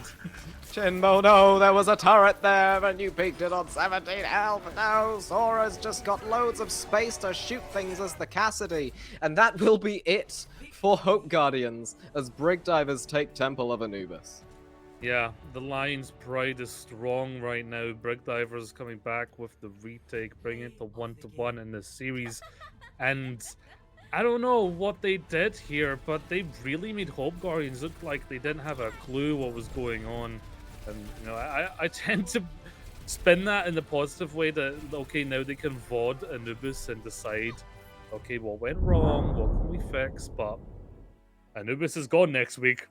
Shinbo, no, there was a turret there, and you peaked it on 17 health. No, Sora's just got loads of space to shoot things as the Cassidy. And that will be it for Hope Guardians, as Brig Divers take Temple of Anubis. Yeah, the Lion's Pride is strong right now. Brig Divers coming back with the retake, bringing it to 1-1 in the series. And I don't know what they did here, but they really made Hope Guardians look like they didn't have a clue what was going on. And, you know, I tend to spin that in the positive way that, okay, now they can VOD Anubis and decide, okay, what went wrong? What can we fix? But Anubis is gone next week.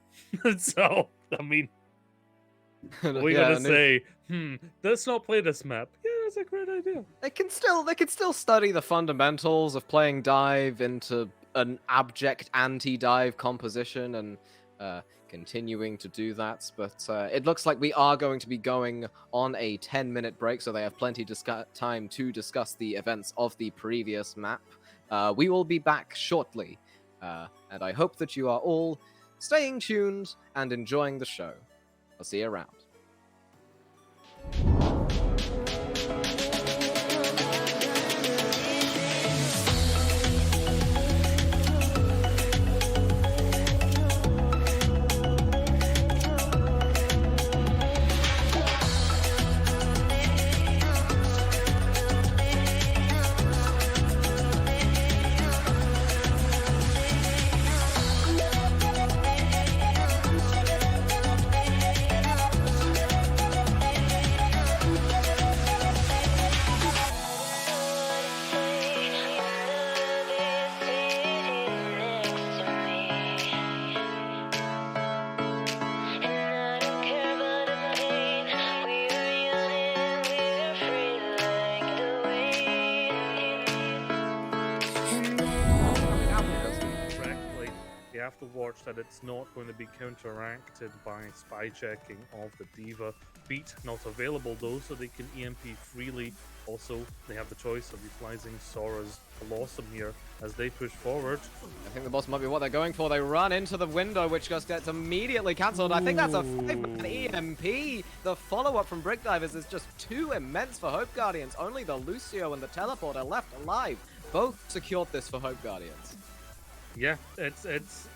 So, I mean, what are we gonna say? Let's not play this map. Yeah, that's a great idea. They can still study the fundamentals of playing dive into an abject anti-dive composition and continuing to do that. But it looks like we are going to be going on a 10-minute break, so they have plenty time to discuss the events of the previous map. We will be back shortly, and I hope that you are all staying tuned and enjoying the show. I'll see you around. You have to watch that it's not going to be counteracted by spy checking of the Diva. Beat not available though, so they can EMP freely. Also, they have the choice of utilizing Sora's Blossom here as they push forward. I think the boss might be what they're going for. They run into the window, which just gets immediately cancelled. I think that's a 5-man EMP. The follow-up from Brig Divers is just too immense for Hope Guardians. Only the Lucio and the Teleporter left alive. Both secured this for Hope Guardians. Yeah, it's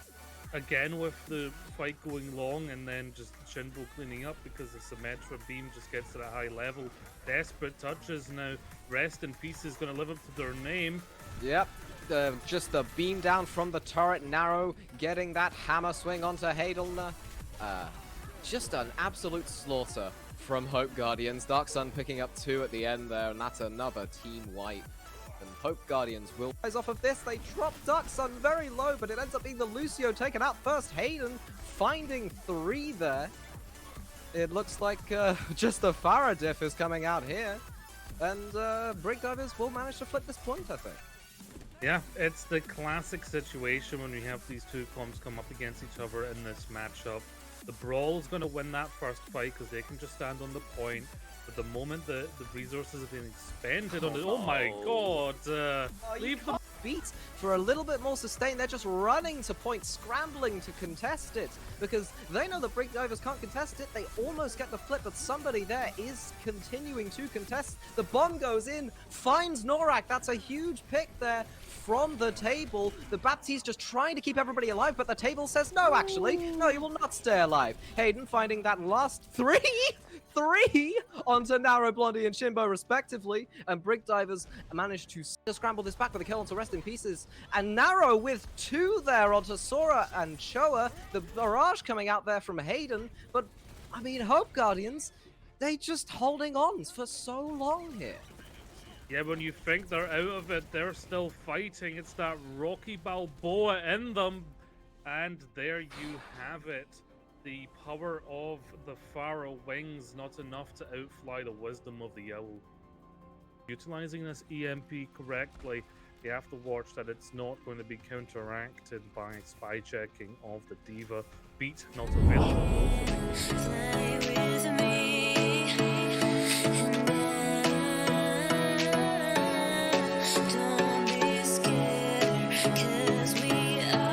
again with the fight going long and then just Shinbo cleaning up because the Symmetra beam just gets to that high level. Desperate touches now. Rest in Peace is going to live up to their name. Yep, just the beam down from the turret, Narrow getting that hammer swing onto Hadelner. Just an absolute slaughter from Hope Guardians. Dark Sun picking up 2 at the end there, and that's another team wipe. And Hope Guardians will rise off of this. They drop Dark Sun very low, but it ends up being the Lucio taken out first. Hayden finding 3 there. It looks like just the Farah diff is coming out here. And Brig Divers will manage to flip this point, I think. Yeah, it's the classic situation when we have these two comps come up against each other in this matchup. The Brawl is going to win that first fight because they can just stand on the point. But the moment the resources have been expended on it, oh my god! Leave them. Beat for a little bit more sustain. They're just running to point, scrambling to contest it because they know the Brig Divers can't contest it. They almost get the flip, but somebody there is continuing to contest. The bomb goes in, finds Norak. That's a huge pick there from the table. The Baptiste just trying to keep everybody alive, but the table says no, actually. No, you will not stay alive. Hayden finding that last 3 onto Narrow, Blondie, and Shinbo, respectively. And Brig Divers managed to scramble this back with a kill onto Rest in Pieces. And Narrow with 2 there onto Sora and Choa. The barrage coming out there from Hayden. But, I mean, Hope Guardians, they just holding on for so long here. Yeah, when you think they're out of it, they're still fighting. It's that Rocky Balboa in them. And there you have it. The power of the Pharaoh wings, not enough to outfly the wisdom of the owl. Utilizing this EMP correctly, you have to watch that it's not going to be counteracted by spy checking of the Diva. Beat not available. Don't be scared, 'cause we are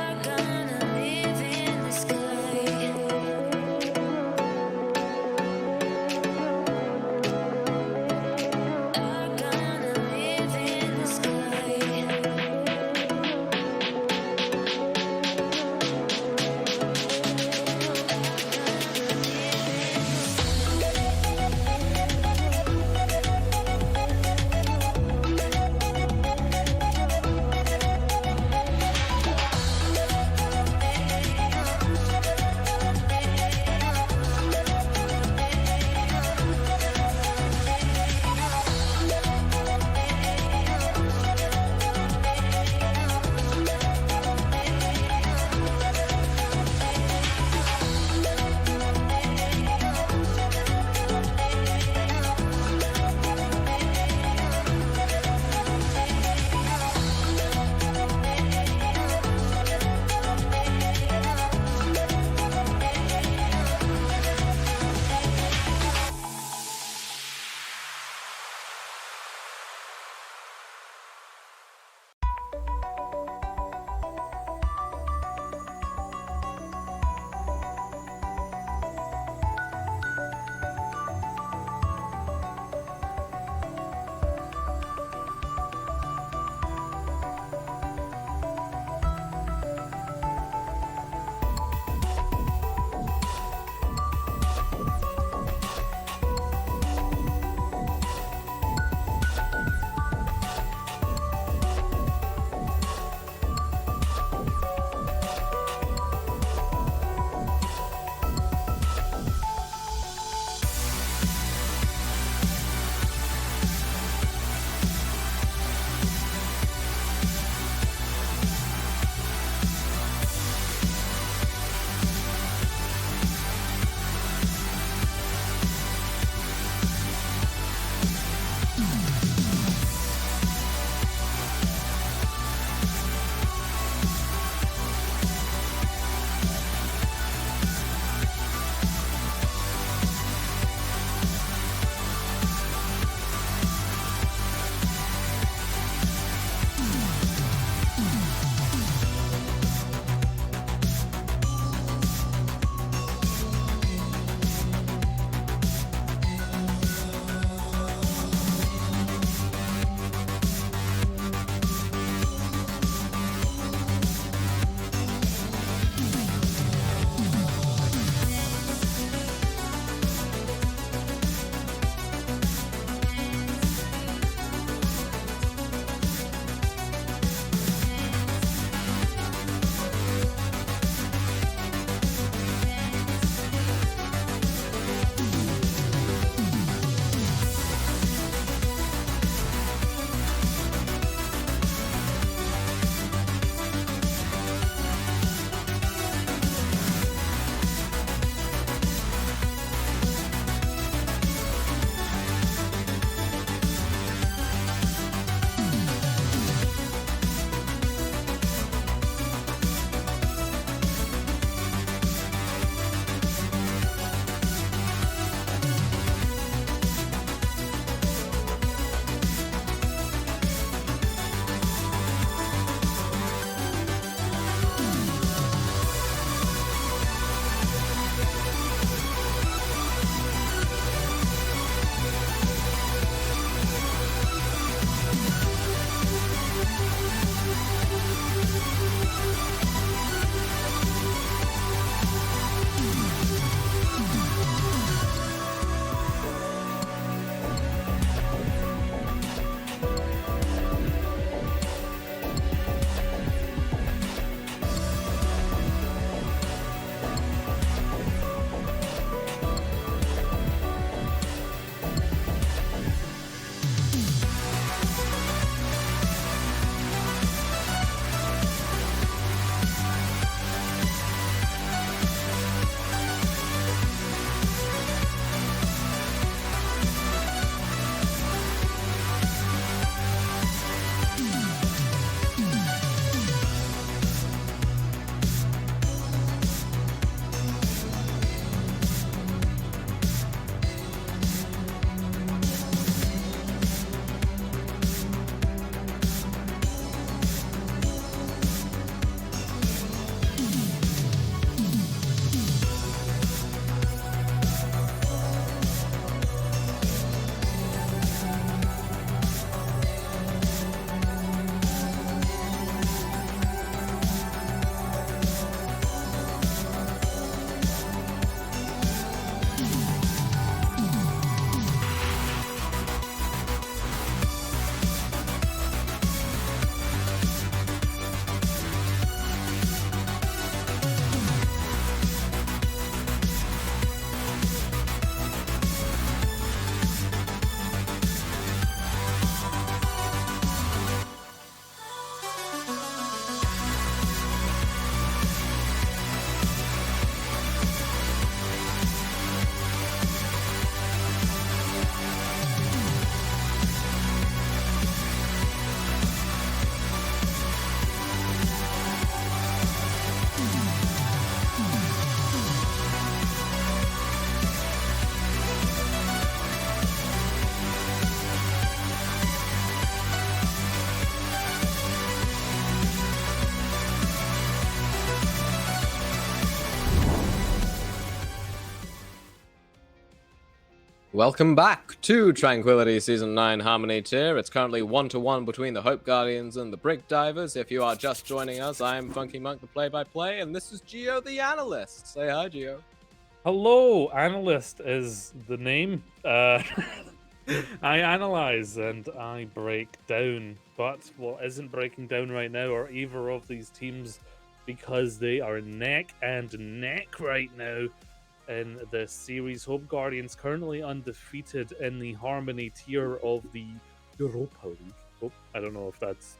Welcome back to Tranquility Season 9 Harmony Tier. It's currently 1-1 between the Hope Guardians and the Brig Divers. If you are just joining us, I am Funky Monk, the play-by-play, and this is Geo the Analyst. Say hi, Geo. Hello, analyst is the name. I analyze and I break down, but what isn't breaking down right now are either of these teams because they are neck and neck right now in the series. Hope Guardians currently undefeated in the Harmony tier of the Europa League. Oh, I don't know if that's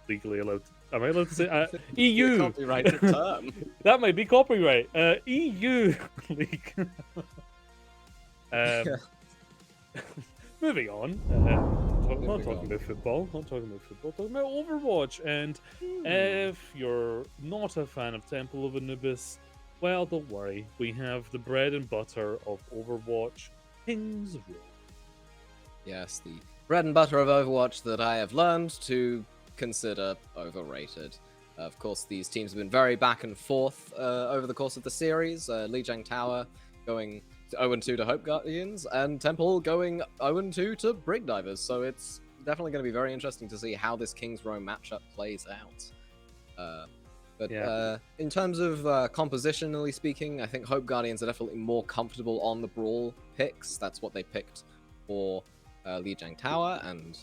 legally allowed. Am I allowed to say EU? Copyrighted term. That might be copyright. EU League. Moving on. Not talking about football. Not talking about football. Talking about Overwatch. And if you're not a fan of Temple of Anubis, well, don't worry. We have the bread and butter of Overwatch, King's Row. Yes, the bread and butter of Overwatch that I have learned to consider overrated. Of course, these teams have been very back and forth over the course of the series. Lijiang Tower going 0-2 to Hope Guardians, and Temple going 0-2 to Brig Divers. So it's definitely going to be very interesting to see how this King's Row matchup plays out. In terms of compositionally speaking, I think Hope Guardians are definitely more comfortable on the Brawl picks. That's what they picked for Lijiang Tower, and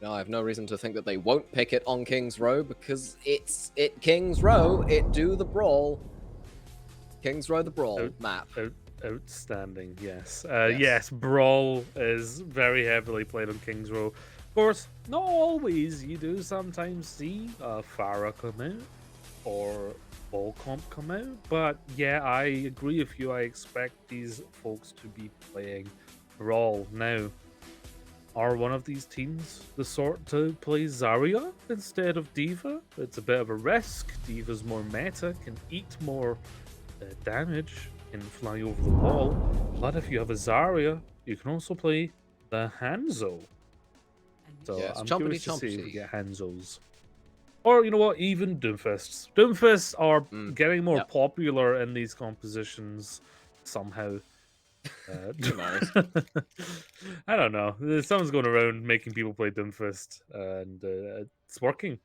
I have no reason to think that they won't pick it on King's Row, because it's King's Row, it do the Brawl. King's Row the Brawl map. Outstanding, yes. Yes, Brawl is very heavily played on King's Row. Of course, not always. You do sometimes see Pharah come out or Volcomp come out. But yeah, I agree with you. I expect these folks to be playing Brawl. Now, are one of these teams the sort to play Zarya instead of D.Va? It's a bit of a risk. D.Va's more meta, can eat more damage, can fly over the wall. But if you have a Zarya, you can also play the Hanzo. So yes, I'm chompity curious to see if we chompity. get Hanzos. Or, you know what, even Doomfists. Doomfists are getting more popular in these compositions somehow. Who knows? I don't know. Someone's going around making people play Doomfist, and it's working.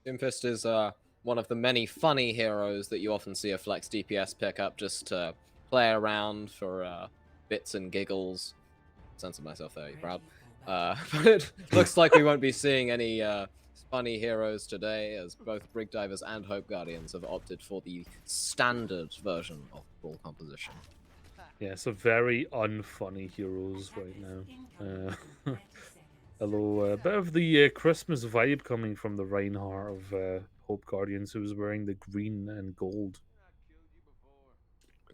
Doomfist is one of the many funny heroes that you often see a flex DPS pick up just to play around for bits and giggles. Censor myself there, you proud? But it looks like we won't be seeing any funny heroes today, as both Brig Divers and Hope Guardians have opted for the standard version of Brawl composition. Yeah, so very unfunny heroes right now. Hello, a bit of the Christmas vibe coming from the Reinhardt of Hope Guardians, who was wearing the green and gold.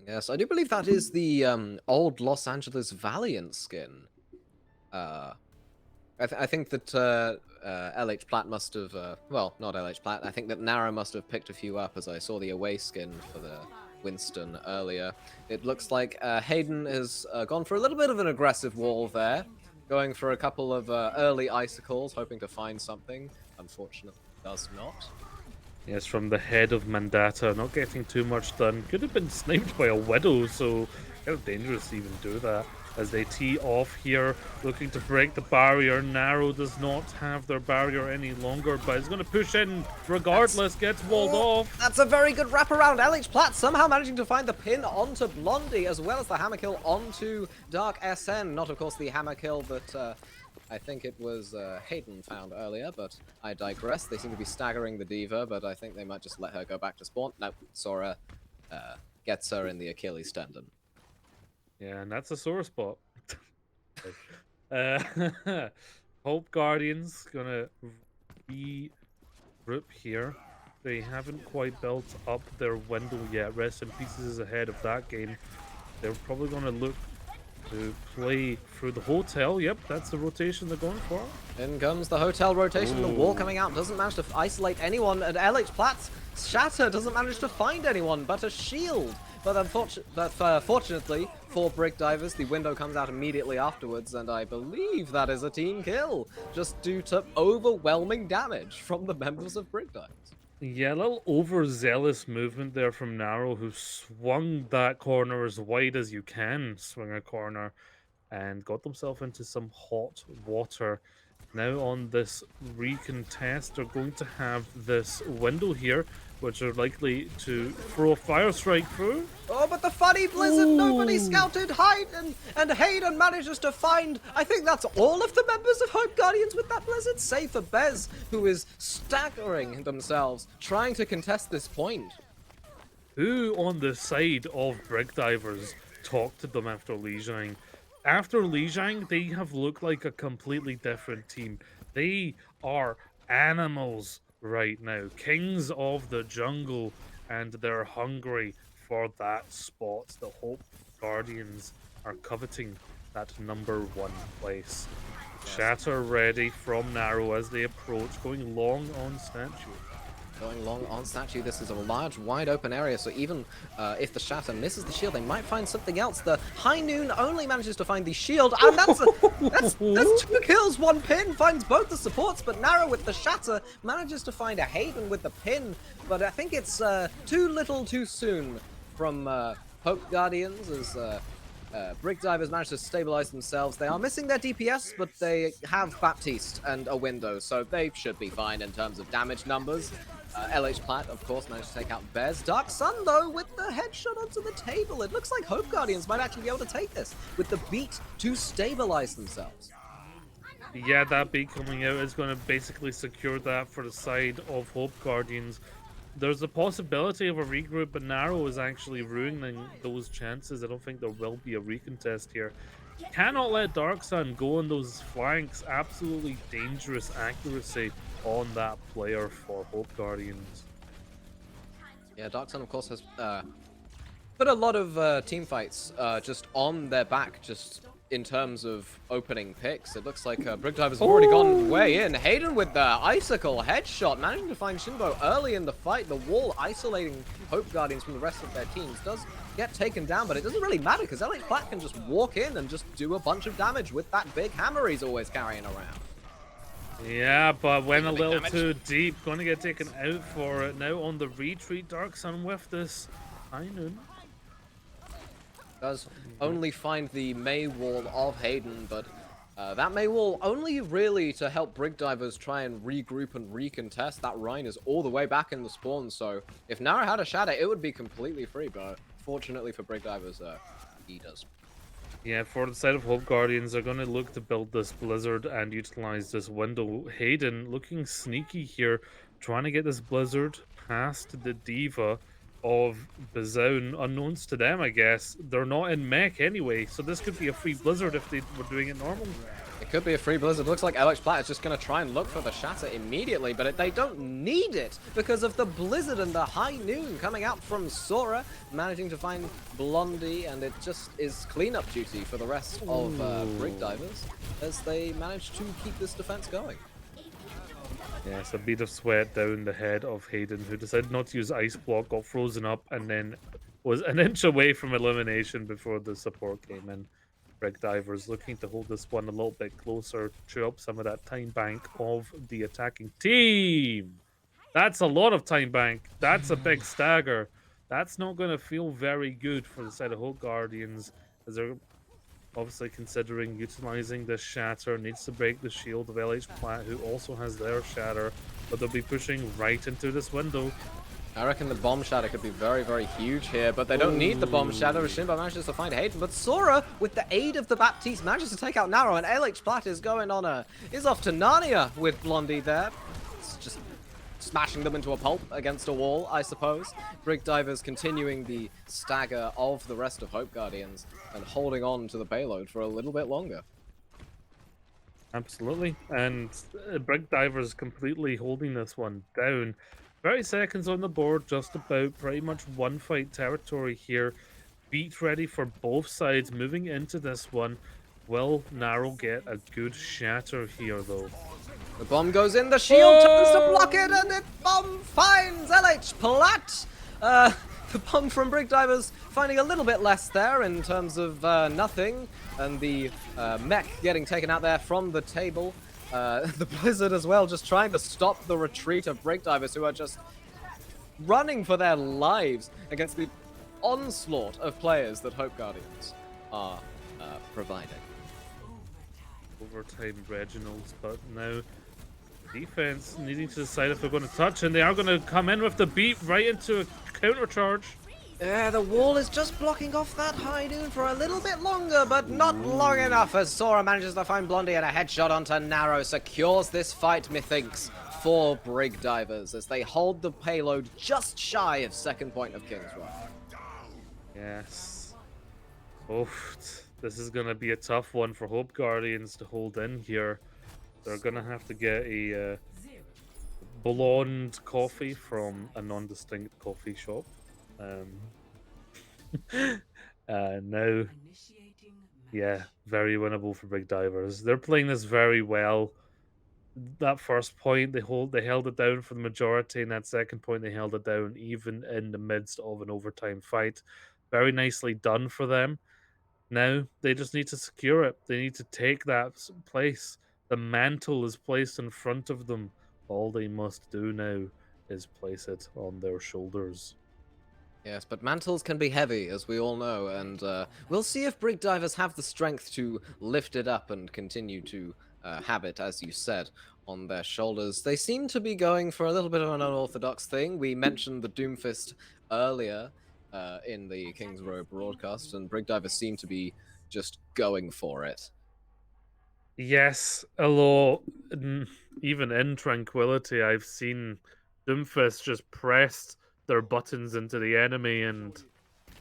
Yes, I do believe that is the old Los Angeles Valiant skin. I think that LH Platt must have, well, not LH Platt, I think that Nara must have picked a few up, as I saw the away skin for the Winston earlier. It looks like Hayden has gone for a little bit of an aggressive wall there, going for a couple of early icicles, hoping to find something. Unfortunately, does not. Yes, from the head of Mandata, not getting too much done. Could have been sniped by a Widow, so kind of dangerous to even do that. As they tee off here, looking to break the barrier. Narrow does not have their barrier any longer, but it's going to push in regardless, gets walled off. That's a very good wraparound. LH Platt somehow managing to find the pin onto Blondie, as well as the hammer kill onto Dark SN. Not, of course, the hammer kill that I think it was Hayden found earlier, but I digress. They seem to be staggering the D.Va, but I think they might just let her go back to spawn. No, Sora gets her in the Achilles tendon. Yeah, and that's a sore spot. Hope Guardians gonna regroup here. They haven't quite built up their window yet. Rest in Pieces is ahead of that game. They're probably gonna look to play through the hotel. Yep, that's the rotation they're going for. In comes the hotel rotation. The wall coming out doesn't manage to isolate anyone, and LH Platt's shatter doesn't manage to find anyone but a shield. But fortunately for Brig Divers, the window comes out immediately afterwards, and I believe that is a team kill, just due to overwhelming damage from the members of Brig Divers. Yeah, a little overzealous movement there from Narrow, who swung that corner as wide as you can swing a corner and got themselves into some hot water. Now on this recontest, they're going to have this window here, which are likely to throw a fire strike through. Oh, but the funny blizzard, nobody Ooh! scouted Hayden, and Hayden manages to find, I think that's all of the members of Hope Guardians with that blizzard, save for Bez, who is staggering themselves, trying to contest this point. Who on the side of Brig Divers talked to them after Lijiang? After Lijiang, they have looked like a completely different team. They are animals right now, kings of the jungle, and they're hungry for that spot. The Hope Guardians are coveting that #1 place. Shatter ready from Narrow as they approach, going long on statue. Going long on statue, this is a large, wide open area, so even if the Shatter misses the shield, they might find something else. The High Noon only manages to find the shield, and that's 2 kills, 1 pin, finds both the supports, but Narrow with the Shatter manages to find a Hayden with the pin, but I think it's too little too soon from Hope Guardians as Brig Divers managed to stabilize themselves. They are missing their DPS, but they have Baptiste and a window, so they should be fine in terms of damage numbers. LH Plat, of course, managed to take out Bez. Dark Sun, though, with the headshot onto the table. It looks like Hope Guardians might actually be able to take this with the beat to stabilize themselves. Yeah, that beat coming out is going to basically secure that for the side of Hope Guardians. There's a possibility of a regroup, but Narrow is actually ruining those chances. I don't think there will be a recontest here. Cannot let Dark Sun go on those flanks. Absolutely dangerous accuracy on that player for Hope Guardians. Yeah, Dark Sun, of course, has put a lot of team fights just on their back, just in terms of opening picks. It looks like Brig Divers have already gone way in. Hayden with the icicle headshot, managing to find Shinbo early in the fight. The wall isolating Hope Guardians from the rest of their teams does get taken down, but it doesn't really matter because LH Plat can just walk in and just do a bunch of damage with that big hammer he's always carrying around. Yeah, but went a little too deep. Going to get taken out for it. Now on the retreat, Dark Sun with this High Noon. Does only find the May wall of Hayden, but that May wall only really to help Brig Divers try and regroup and recontest. That Rhine is all the way back in the spawn, so if Nara had a shadow, it would be completely free, but fortunately for Brig Divers, he does. Yeah, for the side of Hope Guardians, they're going to look to build this Blizzard and utilize this window. Hayden looking sneaky here, trying to get this Blizzard past the Diva of Bazoun, unknowns to them, I guess. They're not in mech anyway, so this could be a free Blizzard if they were doing it normal. It could be a free Blizzard. Looks like LH Plat is just going to try and look for the Shatter immediately, but they don't need it because of the Blizzard and the High Noon coming out from Sora, managing to find Blondie, and it just is cleanup duty for the rest of Brig Divers as they manage to keep this defense going. Yes, a bead of sweat down the head of Hayden, who decided not to use Ice Block, got frozen up, and then was an inch away from elimination before the support came in. Brig Divers looking to hold this one a little bit closer, chew up some of that time bank of the attacking team. That's a lot of time bank. That's a big stagger. That's not going to feel very good for the side of Hope Guardians, as they're obviously considering utilizing this Shatter. Needs to break the shield of LH Plat, who also has their Shatter, but they'll be pushing right into this window. I reckon the Bomb Shatter could be very, very huge here, but they don't need the Bomb Shatter. Shinbo manages to find Hayden, but Sora, with the aid of the Baptiste, manages to take out Narrow, and LH Plat is going on is off to Narnia with Blondie there. It's just smashing them into a pulp against a wall, I suppose. Brig Divers continuing the stagger of the rest of Hope Guardians and holding on to the payload for a little bit longer. Absolutely, and Brig Divers completely holding this one down. 30 seconds on the board, just about, pretty much one fight territory here. Beat ready for both sides, moving into this one. Will Narrow get a good Shatter here, though? The bomb goes in, the shield turns to block it, and it bomb finds LH Plat. The bomb from Brig Divers finding a little bit less there in terms of nothing, and the mech getting taken out there from the table. The Blizzard as well, just trying to stop the retreat of Brig Divers, who are just running for their lives against the onslaught of players that Hope Guardians are providing. Overtime Reginald's, but now defense needing to decide if they're going to touch, and they are going to come in with the beat right into a counter charge. Yeah, the wall is just blocking off that high noon for a little bit longer, but not long enough as Sora manages to find Blondie, and a headshot onto Narrow secures this fight, methinks, for Brig Divers as they hold the payload just shy of second point of King's Row. Yes. Oh, this is going to be a tough one for Hope Guardians to hold in here. They're going to have to get a blonde coffee from a non-distinct coffee shop. Now, yeah, very winnable for Big Divers. They're playing this very well. That first point, they held it down for the majority, and that second point, they held it down even in the midst of an overtime fight. Very nicely done for them. Now they just need to secure it. They need to take that place. The mantle is placed in front of them. All they must do now is place it on their shoulders. Yes, but mantles can be heavy, as we all know, and we'll see if Brig Divers have the strength to lift it up and continue to have it, as you said, on their shoulders. They seem to be going for a little bit of an unorthodox thing. We mentioned the Doomfist earlier in the King's Row broadcast, and Brig Divers seem to be just going for it. Yes, although even in Tranquility, I've seen Doomfist just pressed their buttons into the enemy and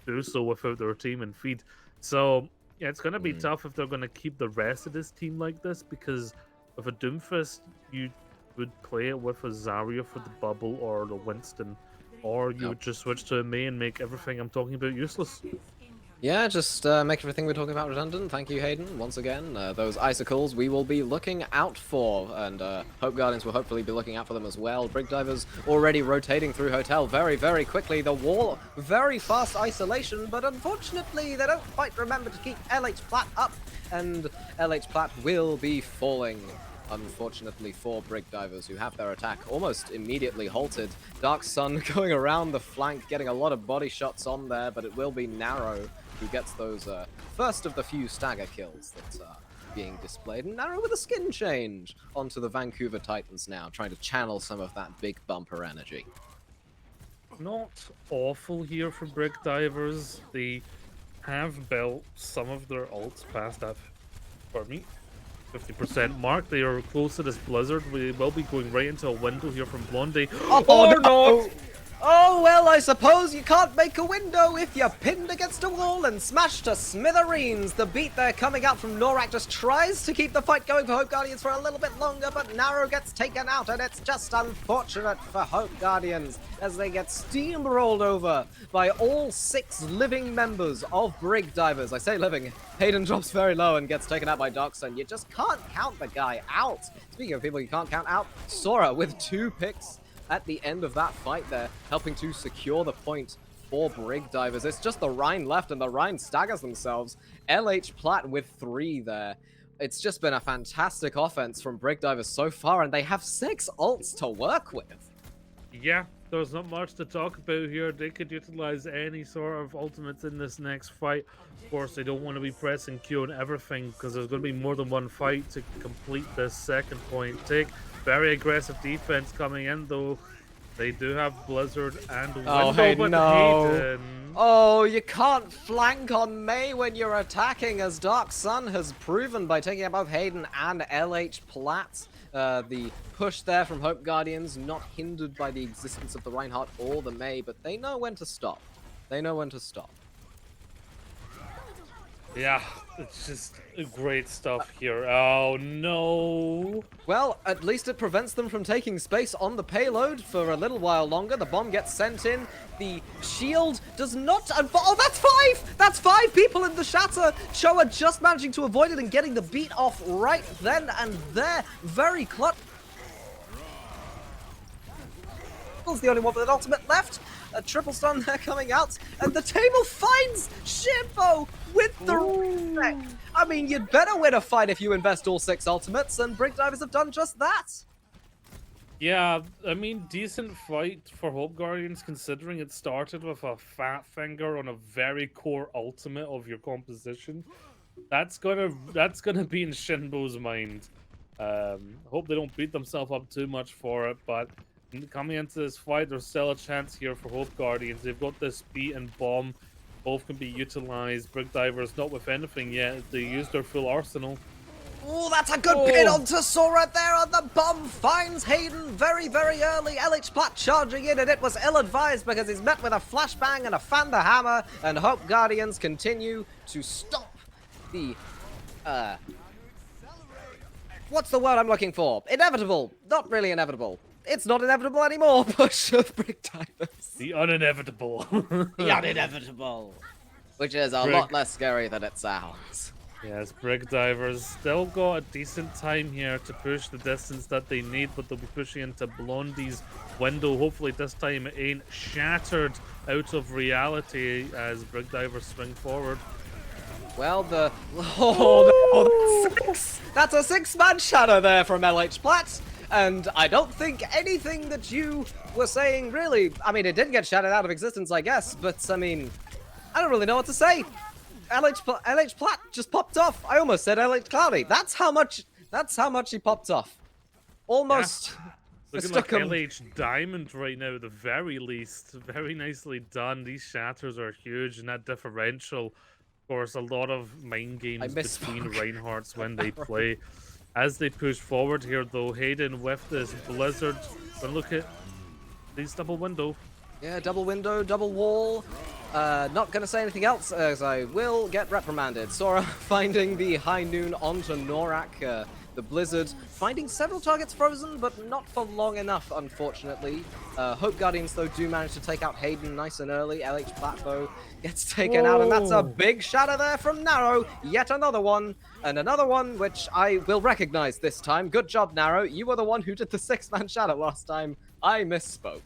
do so without their team and feed. So yeah, it's going to be tough if they're going to keep the rest of this team like this, because with a Doomfist, you would play it with a Zarya for the bubble or the Winston, or you would just switch to a Mei and make everything I'm talking about useless. Yeah, just make everything we're talking about redundant. Thank you, Hayden, once again. Those icicles we will be looking out for, and Hope Guardians will hopefully be looking out for them as well. Brig Divers already rotating through Hotel very, very quickly. The wall, very fast isolation, but unfortunately they don't quite remember to keep LH Platt up, and LH Platt will be falling. Unfortunately for Brig Divers, who have their attack almost immediately halted. Dark Sun going around the flank, getting a lot of body shots on there, but it will be Narrow who gets those first of the few stagger kills that are being displayed. And Narrow with a skin change onto the Vancouver Titans now, trying to channel some of that big bumper energy. Not awful here for Brig Divers. They have built some of their ults past that, for me, 50% mark. They are close to this blizzard. We will be going right into a window here from Blondie. Or not! Oh, well, I suppose you can't make a window if you're pinned against a wall and smashed to smithereens. The beat there coming out from Norak just tries to keep the fight going for Hope Guardians for a little bit longer, but Narrow gets taken out, and it's just unfortunate for Hope Guardians as they get steamrolled over by all 6 living members of Brig Divers. I say living. Hayden drops very low and gets taken out by Darksun. You just can't count the guy out. Speaking of people you can't count out, Sora with 2 picks at the end of that fight there, helping to secure the point for Brig Divers. It's just the Rhine left, and the Rhine staggers themselves. LH Platt with 3 there. It's just been a fantastic offense from Brig Divers so far, and they have 6 ults to work with. Yeah, there's not much to talk about here. They could utilize any sort of ultimates in this next fight. Of course, they don't want to be pressing Q and everything, because there's going to be more than one fight to complete this second point take. Very aggressive defense coming in, though. They do have Blizzard and Window, but Hayden... Oh, you can't flank on Mei when you're attacking, as Dark Sun has proven by taking out both Hayden and LH Platt. The push there from Hope Guardians, not hindered by the existence of the Reinhardt or the Mei, but they know when to stop. They know when to stop. Yeah, it's just great stuff here. Oh, no. Well, at least it prevents them from taking space on the payload for a little while longer. The bomb gets sent in. The shield does not... Oh, that's 5! That's 5 people in the shatter! Choa just managing to avoid it and getting the beat off right then and there. Very clutch. The only one with an ultimate left. A triple stun there coming out, and the table finds Shimbo with the reset. I mean, you'd better win a fight if you invest all 6 ultimates, and Brig Divers have done just that. Yeah, I mean, decent fight for Hope Guardians considering it started with a fat finger on a very core ultimate of your composition. That's gonna be in Shinbo's mind. Hope they don't beat themselves up too much for it, but coming into this fight, there's still a chance here for Hope Guardians. They've got this beat and bomb. Both can be utilized. Brig Divers not with anything yet. They used their full arsenal. Oh, that's a good pin Oh, onto Sora there, and the bomb finds Hayden very, very early. LH Platt charging in, and it was ill-advised because he's met with a flashbang and a fan the hammer, and Hope Guardians continue to stop the, what's the word I'm looking for? Inevitable. Not really inevitable. It's not inevitable anymore, push of Brig Divers. the uninevitable. The uninevitable. Which is a Brig. lot less scary than it sounds. Yes, Brig Divers still got a decent time here to push the distance that they need, but they'll be pushing into Blondie's window. Hopefully this time it ain't shattered out of reality as Brig Divers swing forward. Well, oh, that's a six-man shadow there from LH Platt, and I don't think anything that you were saying really. I mean, it did get shattered out of existence, I guess, but I mean, I don't really know what to say. LH Platt just popped off. I almost said LH Cloudy. That's how much he popped off. Almost. Looking mistook like him. LH Diamond right now, at the very least. Very nicely done. These shatters are huge, and that differential, of course, a lot of mind games between misspoke. Reinhardts when they play. As they push forward here, though, Hayden with this Blizzard. But look at these double window. Yeah, double window, double wall. Not gonna say anything else as I will get reprimanded. Sora finding the high noon onto Norak. The Blizzard finding several targets frozen, but not for long enough, unfortunately. Hope Guardians, though, do manage to take out Hayden nice and early. LH Platt, though, gets taken out, and that's a big shatter there from Narrow. Yet another one, and another one which I will recognize this time. Good job, Narrow. You were the one who did the six-man shatter last time. I misspoke.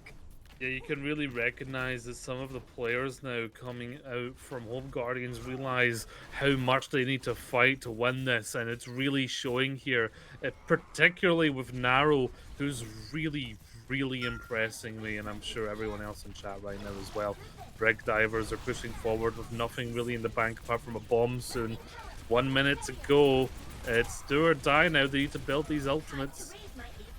Yeah, you can really recognize that some of the players now coming out from Home Guardians realize how much they need to fight to win this, and it's really showing here, particularly with Narrow, who's really, really impressing me, and I'm sure everyone else in chat right now as well. Brig Divers are pushing forward with nothing really in the bank apart from a bomb soon. 1 minute to go. It's do or die now. They need to build these ultimates.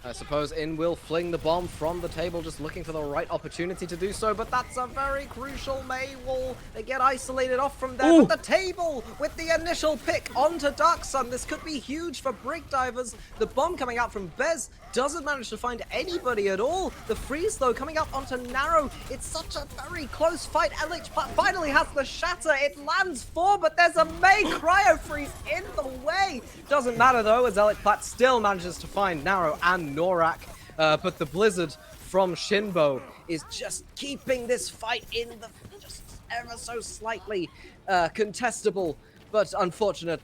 I suppose In will fling the bomb from the table, just looking for the right opportunity to do so, but that's a very crucial May wall. They get isolated off from there, but the table with the initial pick onto Dark Sun. This could be huge for Brig Divers. The bomb coming out from Bez doesn't manage to find anybody at all. The freeze, though, coming out onto Narrow. It's such a very close fight. LH finally has the shatter. It lands 4, but there's a May cryo freeze in the way. Doesn't matter, though, as LH Platt still manages to find Narrow and Norak. But the Blizzard from Shinbo is just keeping this fight in the just ever so slightly contestable, but unfortunate.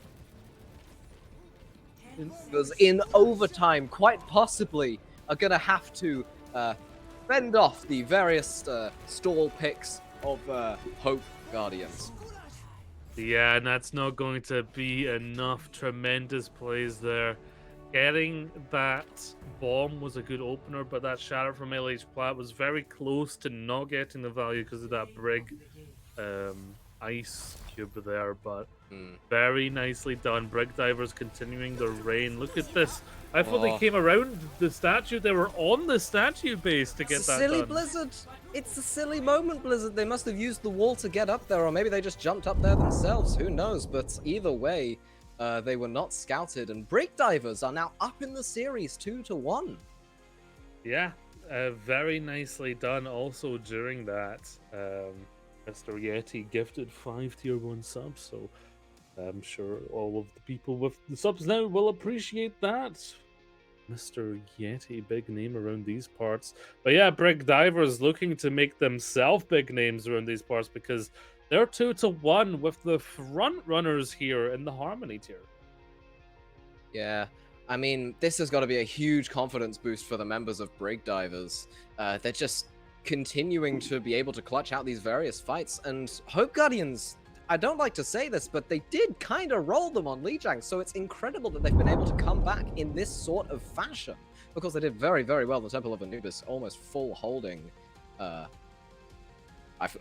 Because in overtime, quite possibly, are going to have to fend off the various stall picks of Hope Guardians. Yeah, and that's not going to be enough. Tremendous plays there. Getting that bomb was a good opener, but that shatter from LH Platt was very close to not getting the value because of that Brig ice cube there, but very nicely done. Brig Divers continuing their reign. Look at this. I thought they came around the statue. They were on the statue base to get that Silly done. Blizzard. It's a silly moment, Blizzard. They must have used the wall to get up there, or maybe they just jumped up there themselves. Who knows? But either way, they were not scouted, and Brig Divers are now up in the series 2-1. Yeah, very nicely done. Also during that, Mr. Yeti gifted 5 tier 1 subs, so I'm sure all of the people with the subs now will appreciate that. Mr. Yeti, big name around these parts. But yeah, Brig Divers looking to make themselves big names around these parts because they're 2-1 with the front runners here in the Harmony tier. Yeah, I mean, this has got to be a huge confidence boost for the members of Brig Divers. They're just continuing to be able to clutch out these various fights, and Hope Guardians, I don't like to say this, but they did kind of roll them on Lijiang, so it's incredible that they've been able to come back in this sort of fashion. Of course, they did very, very well in the Temple of Anubis, almost full holding.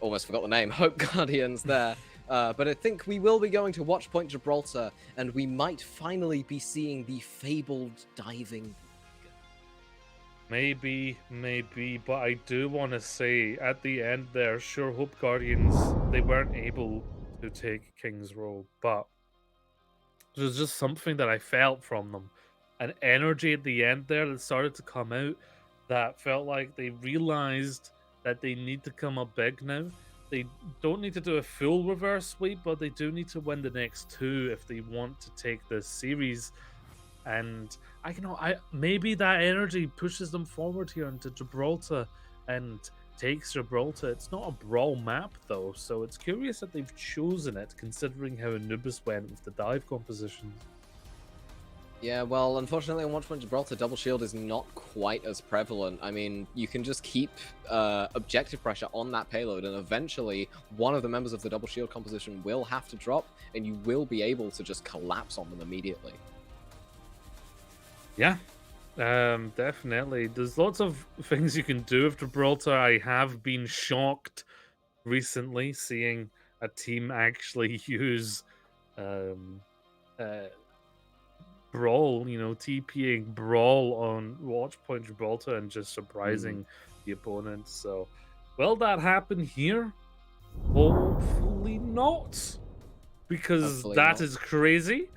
Almost forgot the name, Hope Guardians there. But I think we will be going to Watchpoint Gibraltar, and we might finally be seeing the fabled diving. Maybe, but I do want to say at the end there, sure, Hope Guardians, they weren't able to take King's Row, but there's just something that I felt from them. An energy at the end there that started to come out that felt like they realized that they need to come up big now. They don't need to do a full reverse sweep, but they do need to win the next two if they want to take this series. And I maybe that energy pushes them forward here into Gibraltar and takes Gibraltar. It's not a brawl map though, so it's curious that they've chosen it considering how Anubis went with the dive compositions. Yeah, well, unfortunately on Watchpoint Gibraltar, double shield is not quite as prevalent. I mean, you can just keep objective pressure on that payload, and eventually one of the members of the double shield composition will have to drop, and you will be able to just collapse on them immediately. Yeah, definitely. There's lots of things you can do with Gibraltar. I have been shocked recently seeing a team actually use um, uh, Brawl, TPing Brawl on Watchpoint Gibraltar and just surprising the opponents. So, will that happen here? Hopefully not, because Hopefully that not. is crazy.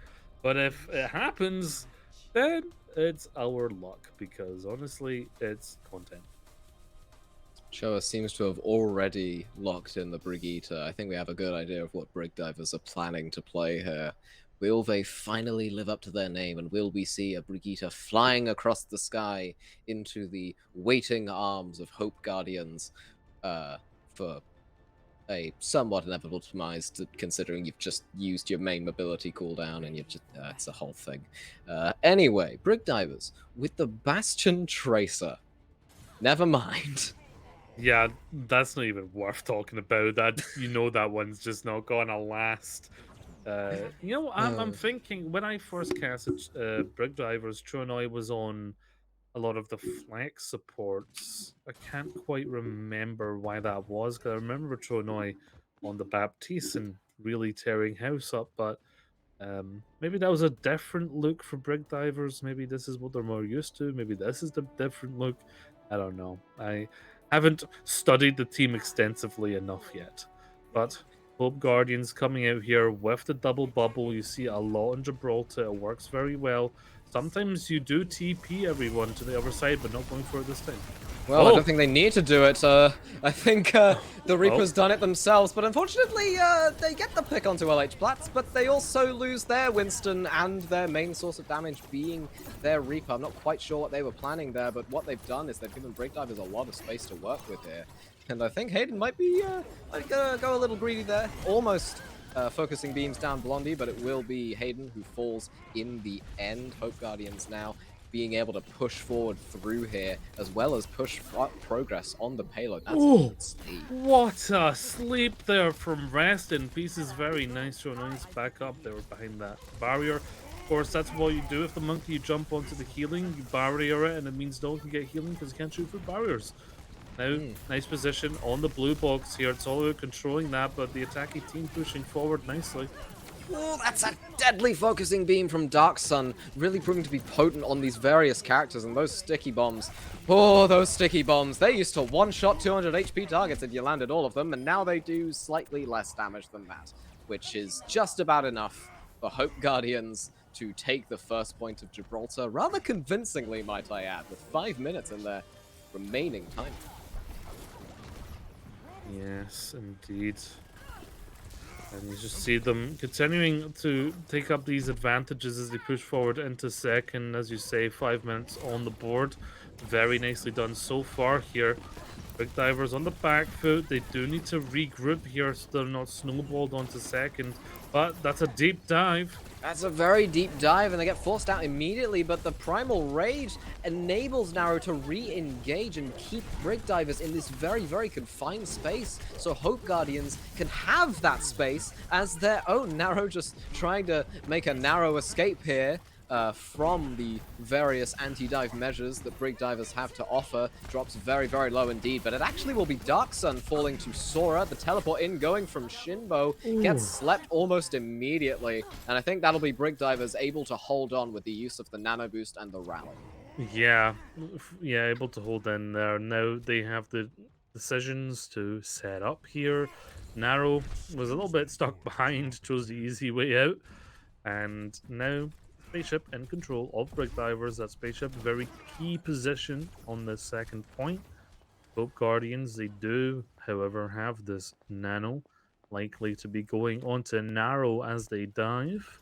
But if it happens, then it's our luck, because honestly, it's content. Showa seems to have already locked in the Brigitte. I think we have a good idea of what Brig Divers are planning to play here. Will they finally live up to their name, and will we see a Brigitte flying across the sky into the waiting arms of Hope Guardians for a somewhat inevitable demise, considering you've just used your main mobility cooldown and you've just it's a whole thing. Anyway, Brig Divers with the Bastion Tracer. Never mind. Yeah, that's not even worth talking about. That that one's just not gonna last. I'm thinking when I first casted Brig Divers, Tronoi was on a lot of the flex supports. I can't quite remember why that was, because I remember Tronoi on the Baptiste and really tearing house up, but maybe that was a different look for Brig Divers. Maybe this is what they're more used to. Maybe this is the different look. I don't know. I haven't studied the team extensively enough yet. But Hope Guardians coming out here with the double bubble. You see a lot in Gibraltar. It works very well. Sometimes you do TP everyone to the other side, but not going for it this time. Well, I don't think they need to do it. I think the Reaper's done it themselves, but unfortunately, they get the pick onto LH Platts, but they also lose their Winston and their main source of damage being their Reaper. I'm not quite sure what they were planning there, but what they've done is they've given Brig Divers a lot of space to work with here. And I think Hayden might be go a little greedy there. Almost focusing beams down Blondie, but it will be Hayden who falls in the end. Hope Guardians now being able to push forward through here, as well as push progress on the payload. That's a good sleep. What a sleep there from Rest in Pieces. Very nice. Nice back up. They were behind that barrier. Of course, that's what you do with the monkey. You jump onto the healing, you barrier it, and it means no one can get healing because you can't shoot through barriers. Now, nice position on the blue box here. It's all about controlling that, but the attacking team pushing forward nicely. Oh, that's a deadly focusing beam from Dark Sun, really proving to be potent on these various characters, and those sticky bombs. Oh, those sticky bombs. They used to one-shot 200 HP targets if you landed all of them, and now they do slightly less damage than that, which is just about enough for Hope Guardians to take the first point of Gibraltar, rather convincingly, might I add, with 5 minutes in their remaining time. Yes, indeed. And you just see them continuing to take up these advantages as they push forward into second. As you say, 5 minutes on the board. Very nicely done so far here. Big Divers on the back foot. They do need to regroup here so they're not snowballed onto second. But that's a deep dive. That's a very deep dive, and they get forced out immediately, but the Primal Rage enables Narrow to re-engage and keep Brig Divers in this very, very confined space, so Hope Guardians can have that space as their own. Narrow just trying to make a narrow escape here, from the various anti-dive measures that Brig divers have to offer drops very, very low indeed. But it actually will be Dark Sun falling to Sora. The teleport in going from Shinbo gets Ooh. slept almost immediately. And I think that'll be Brig divers able to hold on with the use of the Nano Boost and the Rally. Yeah, yeah, able to hold in there. Now they have the decisions to set up here. Narrow was a little bit stuck behind, chose the easy way out, and now spaceship in control of Brig Divers. That spaceship, very key position on the second point. Hope Guardians, they do, however, have this nano, likely to be going onto narrow as they dive.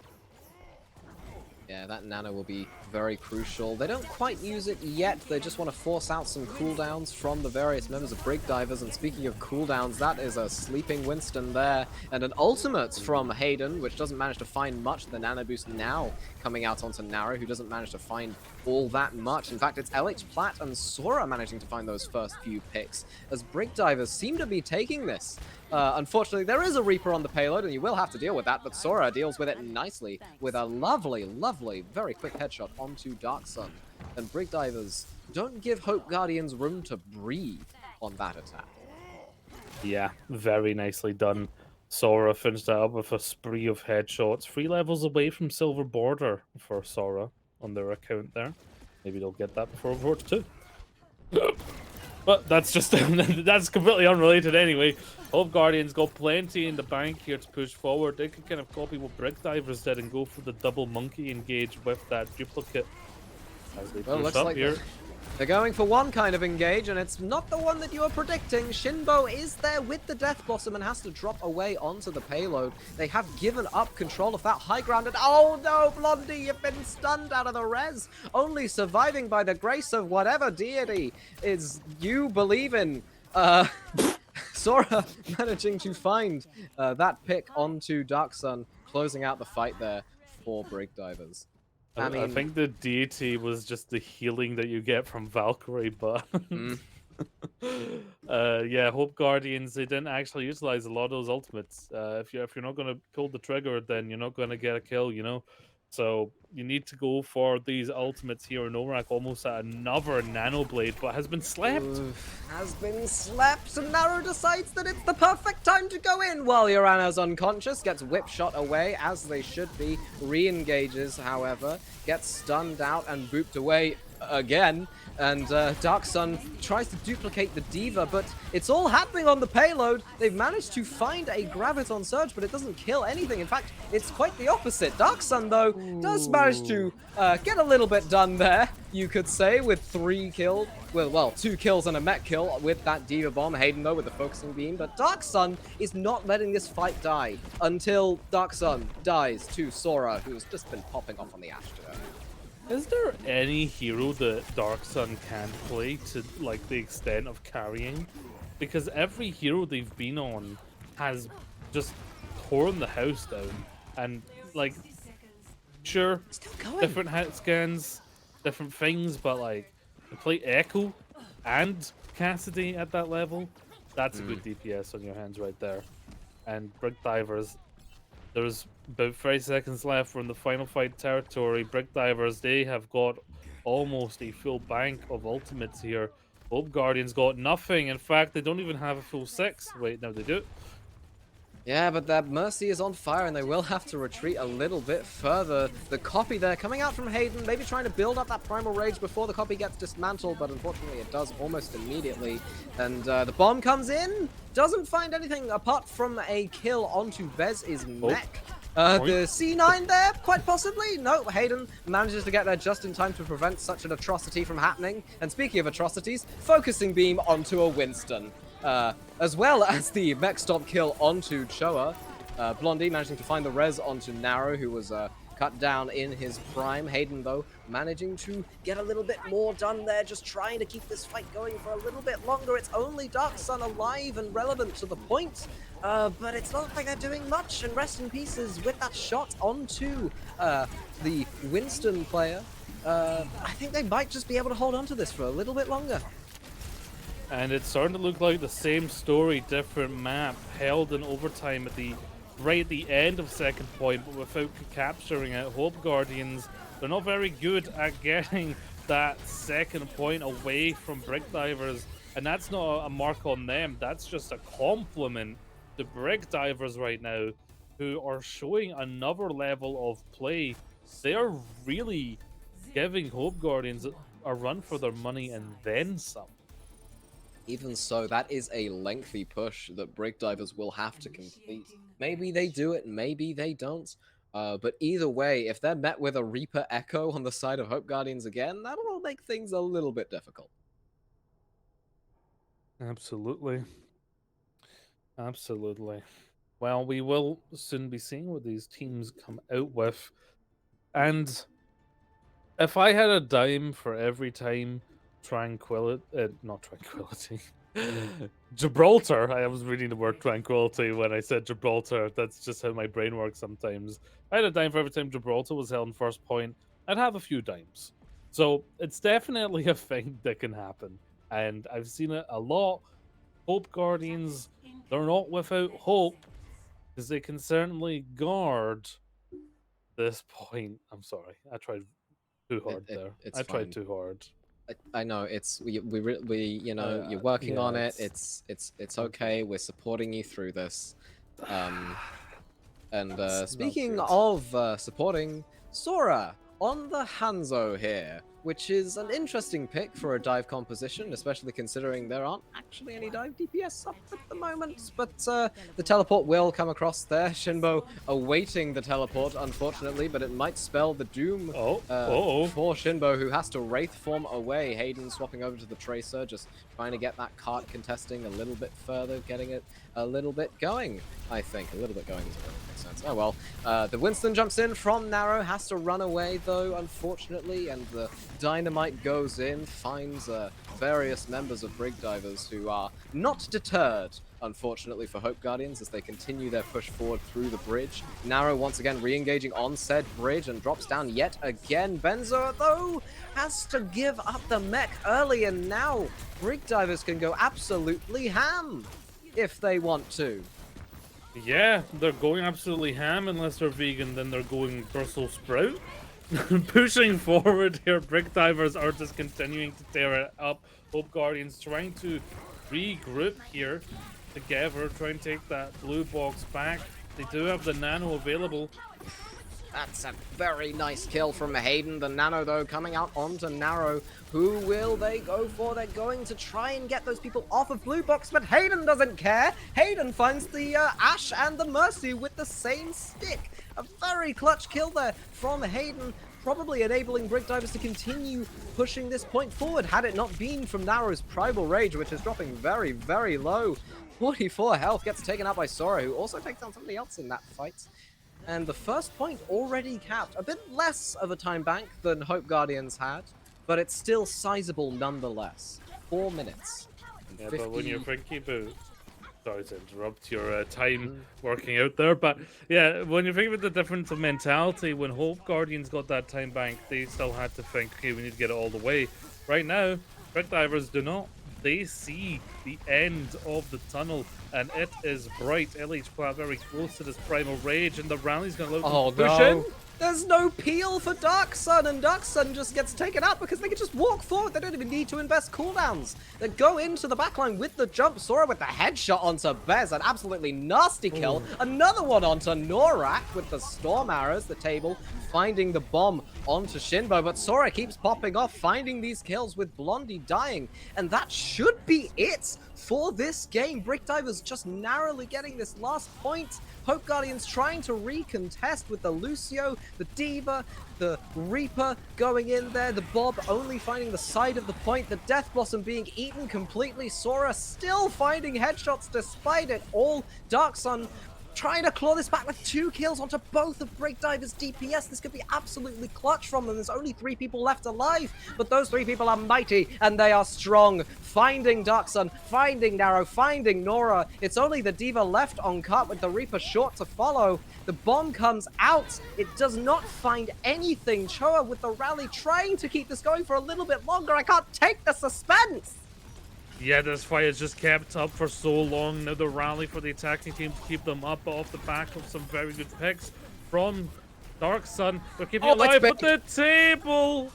Yeah, that nano will be very crucial. They don't quite use it yet. They just want to force out some cooldowns from the various members of Brig Divers. And speaking of cooldowns, that is a sleeping Winston there. And an ultimate from Hayden, which doesn't manage to find much. The nano boost now coming out onto Naro, who doesn't manage to find all that much. In fact, it's LH Platt and Sora managing to find those first few picks, as Brig Divers seem to be taking this. Unfortunately, there is a Reaper on the payload, and you will have to deal with that, but Sora deals with it nicely with a lovely, lovely, very quick headshot onto Dark Sun. And Brig Divers don't give Hope Guardians room to breathe on that attack. Yeah, very nicely done. Sora finished that up with a spree of headshots. 3 levels away from Silver Border for Sora on their account there. Maybe they'll get that before Overwatch 2. But that's just that's completely unrelated anyway. Hope Guardians got plenty in the bank here to push forward. They could kind of copy what Brig Divers did and go for the double monkey engage with that duplicate as they push looks up like here. they're going for one kind of engage, and it's not the one that you were predicting. Shinbo is there with the Death Blossom and has to drop away onto the payload. They have given up control of that high ground, and oh no, Blondie, you've been stunned out of the res. Only surviving by the grace of whatever deity is you believe in. Sora managing to find that pick onto Dark Sun, closing out the fight there for Brig Divers. I think the deity was just the healing that you get from Valkyrie, but yeah, Hope Guardians, they didn't actually utilize a lot of those ultimates. If you're not gonna pull the trigger, then you're not gonna get a kill, you know. So you need to go for these ultimates here. Norak almost at another nano blade, but has been slept. Has been slept, and Naro decides that it's the perfect time to go in while Yorana's unconscious, gets whip shot away, as they should be, re-engages, however, gets stunned out and booped away again, and Dark Sun tries to duplicate the Diva, but it's all happening on the payload. They've managed to find a Graviton Surge, but it doesn't kill anything. In fact, it's quite the opposite. Dark Sun, though, does manage to get a little bit done there, you could say, with 3 kills. Well, 2 kills and a mech kill with that Diva Bomb. Hayden, though, with the focusing beam. But Dark Sun is not letting this fight die until Dark Sun dies to Sora, who's just been popping off on the Ash today. Is there any hero that Dark Sun can play to like the extent of carrying? Because every hero they've been on has just torn the house down, and like, sure, different hit scans, different things, but like to play Echo and Cassidy at that level, that's a good DPS on your hands right there. And Brig Divers, there's about 30 seconds left. We're in the final fight territory. Brig Divers, they have got almost a full bank of ultimates here. Hope Guardians got nothing. In fact, they don't even have a full 6. Wait, no, they do. Yeah, but that Mercy is on fire, and they will have to retreat a little bit further. The copy there coming out from Hayden, maybe trying to build up that Primal Rage before the copy gets dismantled, but unfortunately it does almost immediately. And the bomb comes in, doesn't find anything apart from a kill onto Vez's mech. The C9 there, quite possibly? No, Hayden manages to get there just in time to prevent such an atrocity from happening. And speaking of atrocities, focusing beam onto a Winston. As well as the mech stop kill onto Choa. Blondie managing to find the res onto Naro, who was cut down in his prime. Hayden, though, managing to get a little bit more done there, just trying to keep this fight going for a little bit longer. It's only Dark Sun alive and relevant to the point, but it's not like they're doing much, and rest in pieces with that shot onto the Winston player. I think they might just be able to hold on to this for a little bit longer. And it's starting to look like the same story, different map, held in overtime at the right at the end of second point, but without capturing it. Hope Guardians, they're not very good at getting that second point away from Brig Divers, and that's not a mark on them. That's just a compliment to Brig Divers right now, who are showing another level of play. They are really giving Hope Guardians a run for their money and then some. Even so, that is a lengthy push that Brig Divers will have to complete. Maybe they do it, maybe they don't. But either way, if they're met with a Reaper Echo on the side of Hope Guardians again, that'll make things a little bit difficult. Absolutely. Absolutely. Well, we will soon be seeing what these teams come out with. And if I had a dime for every time Tranquility, not Tranquility, Gibraltar, I was reading the word Tranquility when I said Gibraltar. That's just how my brain works sometimes. If I had a dime for every time Gibraltar was held in first point, I'd have a few dimes. So it's definitely a thing that can happen. And I've seen it a lot. Hope Guardians, they're not without hope, because they can certainly guard this point. I'm sorry, I tried too hard there. It's I tried fine. too hard. I know it's we you know you're Uh, working on yeah, it. It's okay. We're supporting you through this. And It's not speaking good. of supporting, Sora on the Hanzo here, which is an interesting pick for a dive composition, especially considering there aren't actually any dive DPS up at the moment. But the teleport will come across there. Shinbo awaiting the teleport, unfortunately, but it might spell the doom for Shinbo, who has to Wraith form away. Hayden swapping over to the Tracer, just trying to get that cart contesting a little bit further, getting it a little bit going, I think. A little bit going doesn't really make sense. Oh well. The Winston jumps in from Narrow, has to run away though, unfortunately, and the Dynamite goes in, finds various members of Brig Divers who are not deterred, unfortunately, for Hope Guardians as they continue their push forward through the bridge. Narrow once again re-engaging on said bridge and drops down yet again. Benzo, though, has to give up the mech early, and now Brig Divers can go absolutely ham if they want to. Yeah, they're going absolutely ham unless they're vegan, then they're going Brussels sprout. Pushing forward here, Brig Divers are just continuing to tear it up. Hope Guardians trying to regroup here together, trying to take that blue box back. They do have the nano available. That's a very nice kill from Hayden. The Nano, though, coming out onto Narrow. Who will they go for? They're going to try and get those people off of Blue Box, but Hayden doesn't care. Hayden finds the Ash and the Mercy with the same stick. A very clutch kill there from Hayden, probably enabling Brig Divers to continue pushing this point forward, had it not been from Narrow's Primal Rage, which is dropping very, very low. 44 health gets taken out by Sora, who also takes down somebody else in that fight. And the first point already capped. A bit less of a time bank than Hope Guardians had, but it's still sizable nonetheless. 4 minutes. And Yeah, 50... but when you're thinking about... Sorry to interrupt your time working out there, but yeah, when you think about the difference of mentality, when Hope Guardians got that time bank, they still had to think, okay, we need to get it all the way. Right now, Brig Divers do not. They see the end of the tunnel, and it is bright. LH Plat very close to this Primal Rage, and the rally's going to look push in. There's no peel for Dark Sun, and Dark Sun just gets taken out because they can just walk forward. They don't even need to invest cooldowns. They go into the backline with the jump. Sora with the headshot onto Bez, an absolutely nasty kill. Another one onto Norak with the Storm Arrows, the table, finding the bomb onto Shinbo. But Sora keeps popping off, finding these kills with Blondie dying. And that should be it for this game. Brig Divers just narrowly getting this last point. Hope Guardians trying to recontest with the Lucio, the Diva, the Reaper going in there, the Bob only finding the side of the point, the Death Blossom being eaten completely, Sora still finding headshots despite it all, Dark Sun trying to claw this back with 2 kills onto both of Brig Divers' DPS. This could be absolutely clutch from them. There's only 3 people left alive, but those 3 people are mighty and they are strong. Finding Dark Sun, finding Narrow, finding Nora. It's only the Diva left on cart with the Reaper short to follow. The bomb comes out. It does not find anything. Choa with the rally trying to keep this going for a little bit longer. I can't take the suspense. Yeah, this fight has just kept up for so long. Now the rally for the attacking team to keep them up off the back of some very good picks from Dark Sun. They're keeping Oh, it it's alive, but big! the table!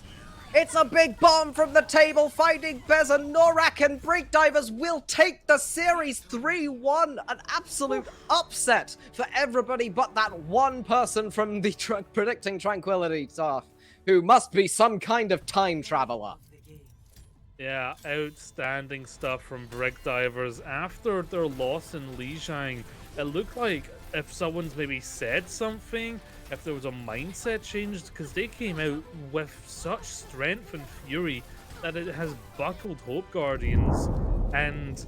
It's a big bomb from the table, finding Bez and Norak, and Brig Divers will take the series 3-1. An absolute upset for everybody but that one person from the predicting tranquility staff, who must be some kind of time traveler. Yeah, outstanding stuff from Brig Divers. After their loss in Lijiang, it looked like if someone's maybe said something, if there was a mindset change, because they came out with such strength and fury that it has buckled Hope Guardians. And,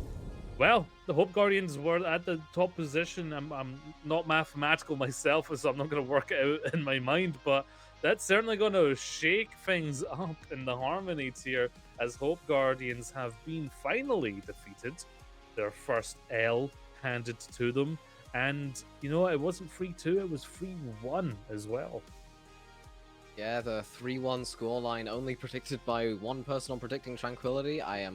well, the Hope Guardians were at the top position. I'm not mathematical myself, so I'm not going to work it out in my mind, but that's certainly going to shake things up in the Harmony tier, as Hope Guardians have been finally defeated. Their first L handed to them. And, you know, it wasn't 3-2, it was 3-1 as well. Yeah, the 3-1 scoreline only predicted by one person on Predicting Tranquility. I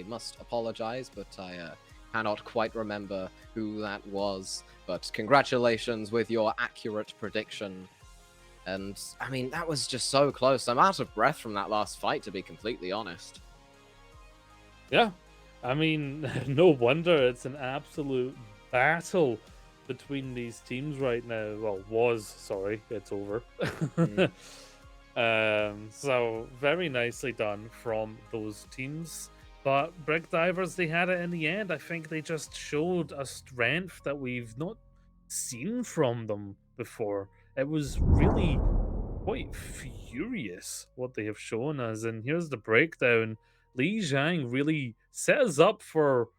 must apologize, but I cannot quite remember who that was. But congratulations with your accurate prediction. And, I mean, that was just so close. I'm out of breath from that last fight, to be completely honest. Yeah, I mean, no wonder it's an absolute battle between these teams right now. Well, sorry, it's over. So very nicely done from those teams. But Brig Divers, they had it in the end. I think they just showed a strength that we've not seen from them before. It was really quite furious what they have shown us. And here's the breakdown. Li Zhang really set us up for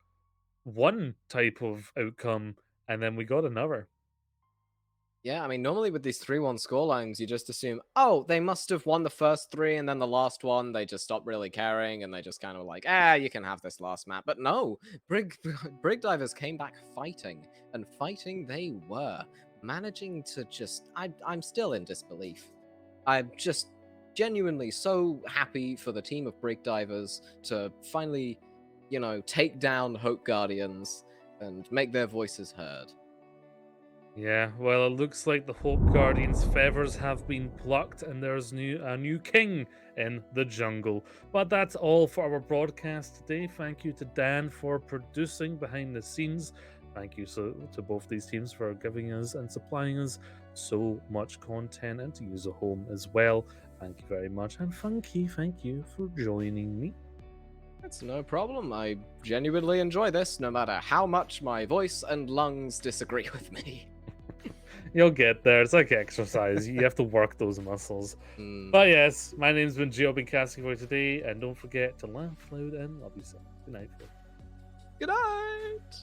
one type of outcome, and then we got another. Yeah, I mean, normally with these 3-1 scorelines, you just assume, oh, they must have won the first three, and then the last one, they just stopped really caring, and they just kind of like, you can have this last map. But no, Brig Divers came back fighting, and fighting they were, managing to just, I'm still in disbelief. I'm just genuinely so happy for the team of Brig Divers to finally, take down Hope Guardians and make their voices heard. Yeah, well, it looks like the Hope Guardians' feathers have been plucked, and there's a new king in the jungle. But that's all for our broadcast today. Thank you to Dan for producing behind the scenes. Thank you to both these teams for giving us and supplying us so much content, and to use a home as well. Thank you very much, and thank you for joining me. It's no problem. I genuinely enjoy this, no matter how much my voice and lungs disagree with me. You'll get there. It's like exercise. You have to work those muscles. But yes, my name's been Gio. I've been casting for you today, and don't forget to laugh loud and love yourself. Good night, folks. Good night.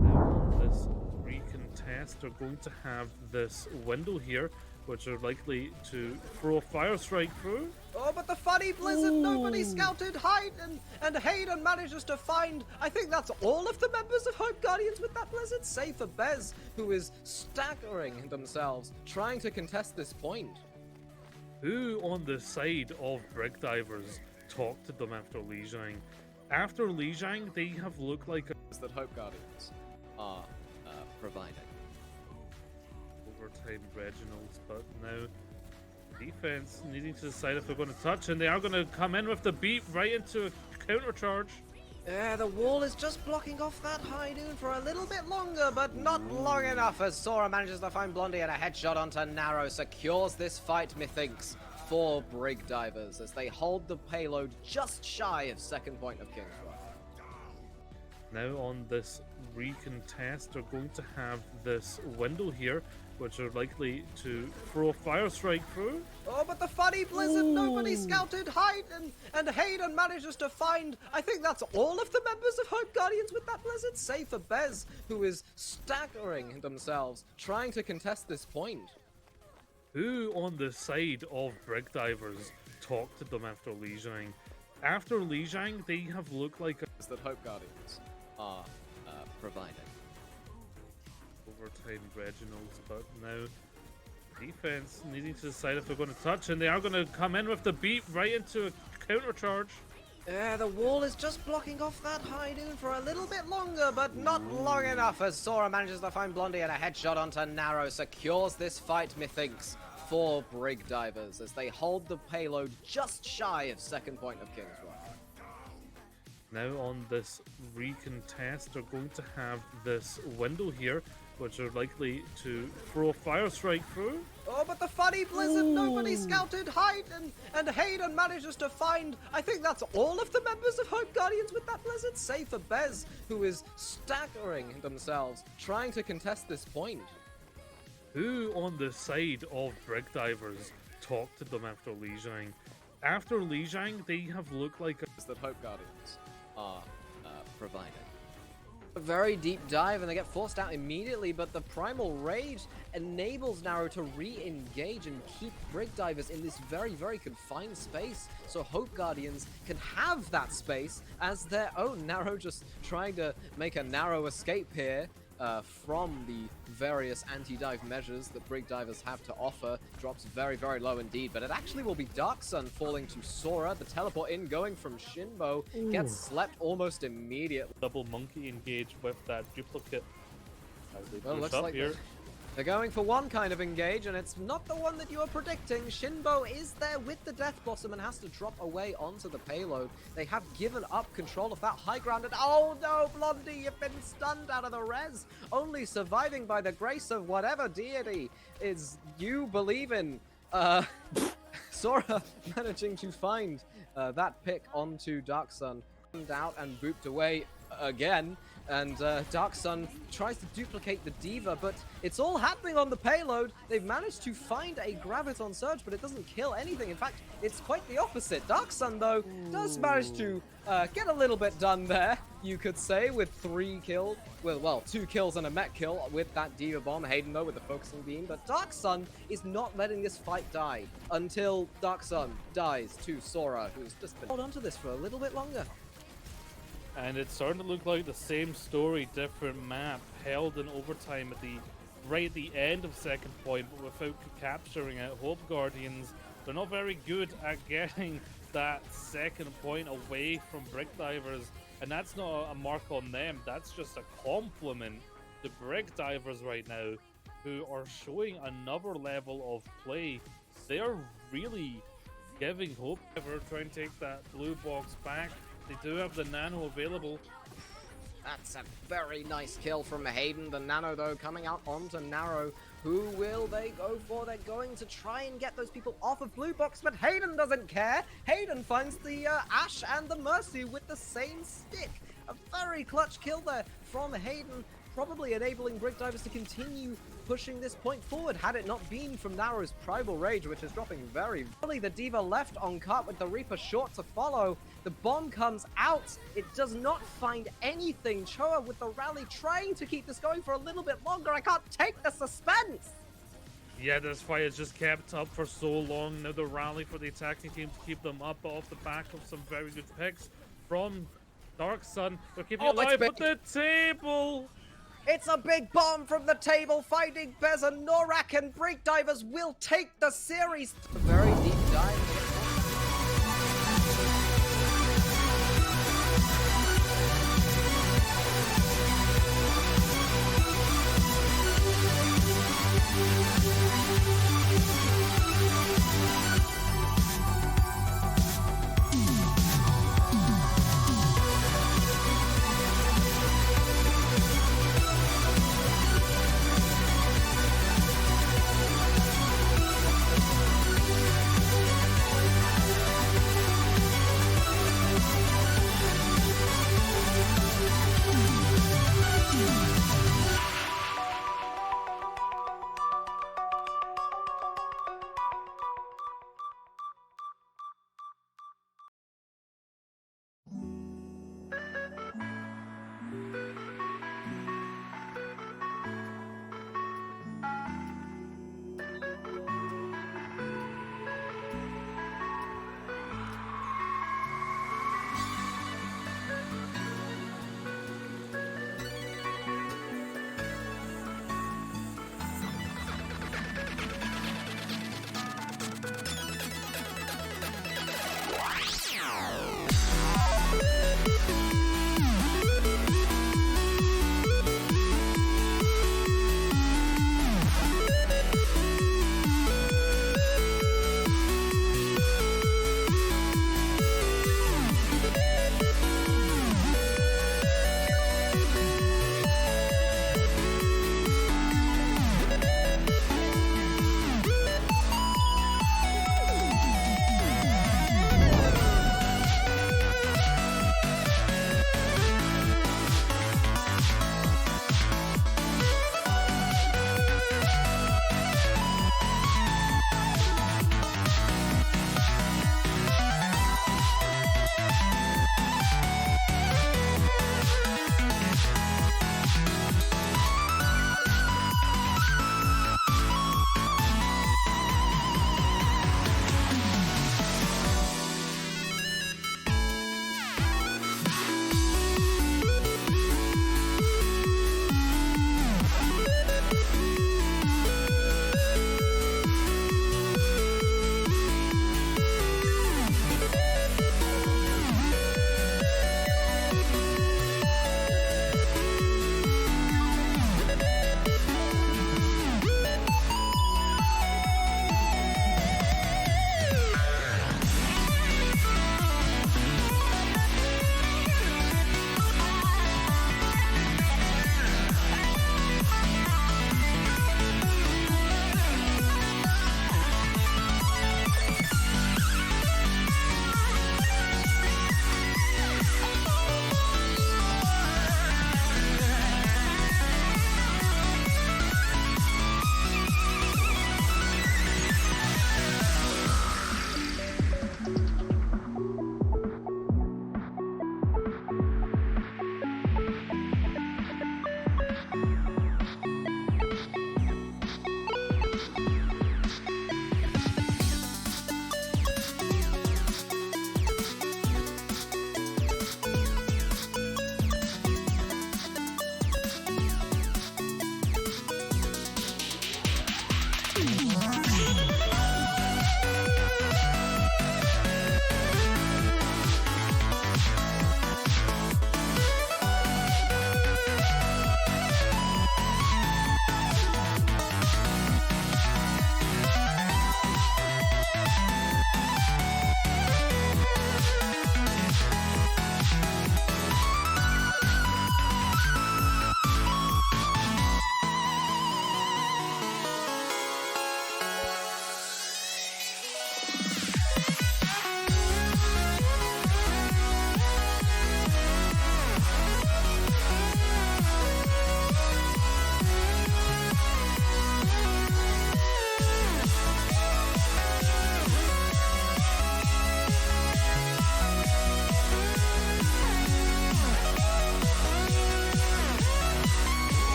Now, this recontest are going to have this window here, which are likely to throw a fire strike through. Oh, but the funny blizzard, nobody scouted Hyde, and Hayden manages to find, I think that's all of the members of Hope Guardians with that blizzard, save for Bez, who is staggering themselves, trying to contest this point. Who on the side of Brig Divers talked to them after Lijiang? After Lijiang, they have looked like that Hope Guardians are providing. Overtime Reginald, but now defense needing to decide if they're going to touch, and they are going to come in with the beat right into a counter charge. Yeah, the wall is just blocking off that high noon for a little bit longer, but not long enough as Sora manages to find Blondie, and a headshot onto Narrow secures this fight, methinks, for Brig Divers as they hold the payload just shy of second point of Kingsborough. Now on this recontest, they're going to have this window here, which are likely to throw a fire strike through. Oh, but the funny blizzard, nobody scouted Hyde, and Hayden manages to find, I think that's all of the members of Hope Guardians with that blizzard, save for Bez, who is staggering themselves, trying to contest this point. Who on the side of Brig Divers talked to them after Lijiang? After Lijiang, they have looked like that Hope Guardians are providing. Overtime Reginald, but now defense needing to decide if they're going to touch, and they are going to come in with the beat right into a counter charge. The wall is just blocking off that high noon for a little bit longer, but not long enough as Sora manages to find Blondie, and a headshot onto Narrow secures this fight, methinks, for Brig Divers as they hold the payload just shy of second point of King's Rock. Now on this recontest, they're going to have this window here, which are likely to throw a fire strike through. Oh, but the funny blizzard, nobody scouted Hayden, and Hayden manages to find, I think that's all of the members of Hope Guardians with that blizzard, save for Bez, who is staggering themselves, trying to contest this point. Who on the side of Brig Divers talked to them after Lijiang? After Lijiang, they have looked like that Hope Guardians are providing. A very deep dive, and they get forced out immediately, but the Primal Rage enables Narrow to re-engage and keep Brig Divers in this very, very confined space, so Hope Guardians can have that space as their own. Narrow just trying to make a narrow escape here from the various anti-dive measures that Brig Divers have to offer. Drops very, very low indeed, but it actually will be Dark Sun falling to Sora. The teleport in going from Shinbo gets slept almost immediately. double monkey engage with that duplicate. As they Well, push looks up like here. they're going for one kind of engage, and it's not the one that you were predicting. Shinbo is there with the Death Blossom and has to drop away onto the payload. They have given up control of that high ground, and oh no, Blondie, you've been stunned out of the res. Only surviving by the grace of whatever deity is you believe in. Sora managing to find that pick onto Dark Sun. Out and booped away again, and Dark Sun tries to duplicate the Diva, but it's all happening on the payload. They've managed to find a Graviton Surge, but it doesn't kill anything. In fact, it's quite the opposite. Dark Sun, though, does manage to get a little bit done there, you could say, with 3 kills. Well, 2 kills and a mech kill with that Diva Bomb. Hayden, though, with the focusing beam, but Dark Sun is not letting this fight die until Dark Sun dies to Sora, who's just been hold on to this for a little bit longer. And it's starting to look like the same story, different map, held in overtime at the right at the end of second point, but without capturing it. Hope Guardians, they're not very good at getting that second point away from Brig Divers, and that's not a mark on them, that's just a compliment to Brig Divers right now, who are showing another level of play. They're really giving Hope. Ever trying to take that blue box back. They do have the Nano available. That's a very nice kill from Hayden. The Nano, though, coming out onto Narrow. Who will they go for? They're going to try and get those people off of Blue Box, but Hayden doesn't care. Hayden finds the Ash and the Mercy with the same stick. A very clutch kill there from Hayden, probably enabling Brig Divers to continue pushing this point forward, had it not been from Narrow's Primal Rage, which is dropping very early. The Diva left on cut with the Reaper short to follow. The bomb comes out. It does not find anything. Choa with the rally trying to keep this going for a little bit longer. I can't take the suspense. Yeah, this fight has just kept up for so long. Now the rally for the attacking team to keep them up off the back of some very good picks from Dark Sun. They're keeping it alive at the table. It's a big bomb from the table, finding Bez and Norak, and Brig Divers will take the series. A very deep dive.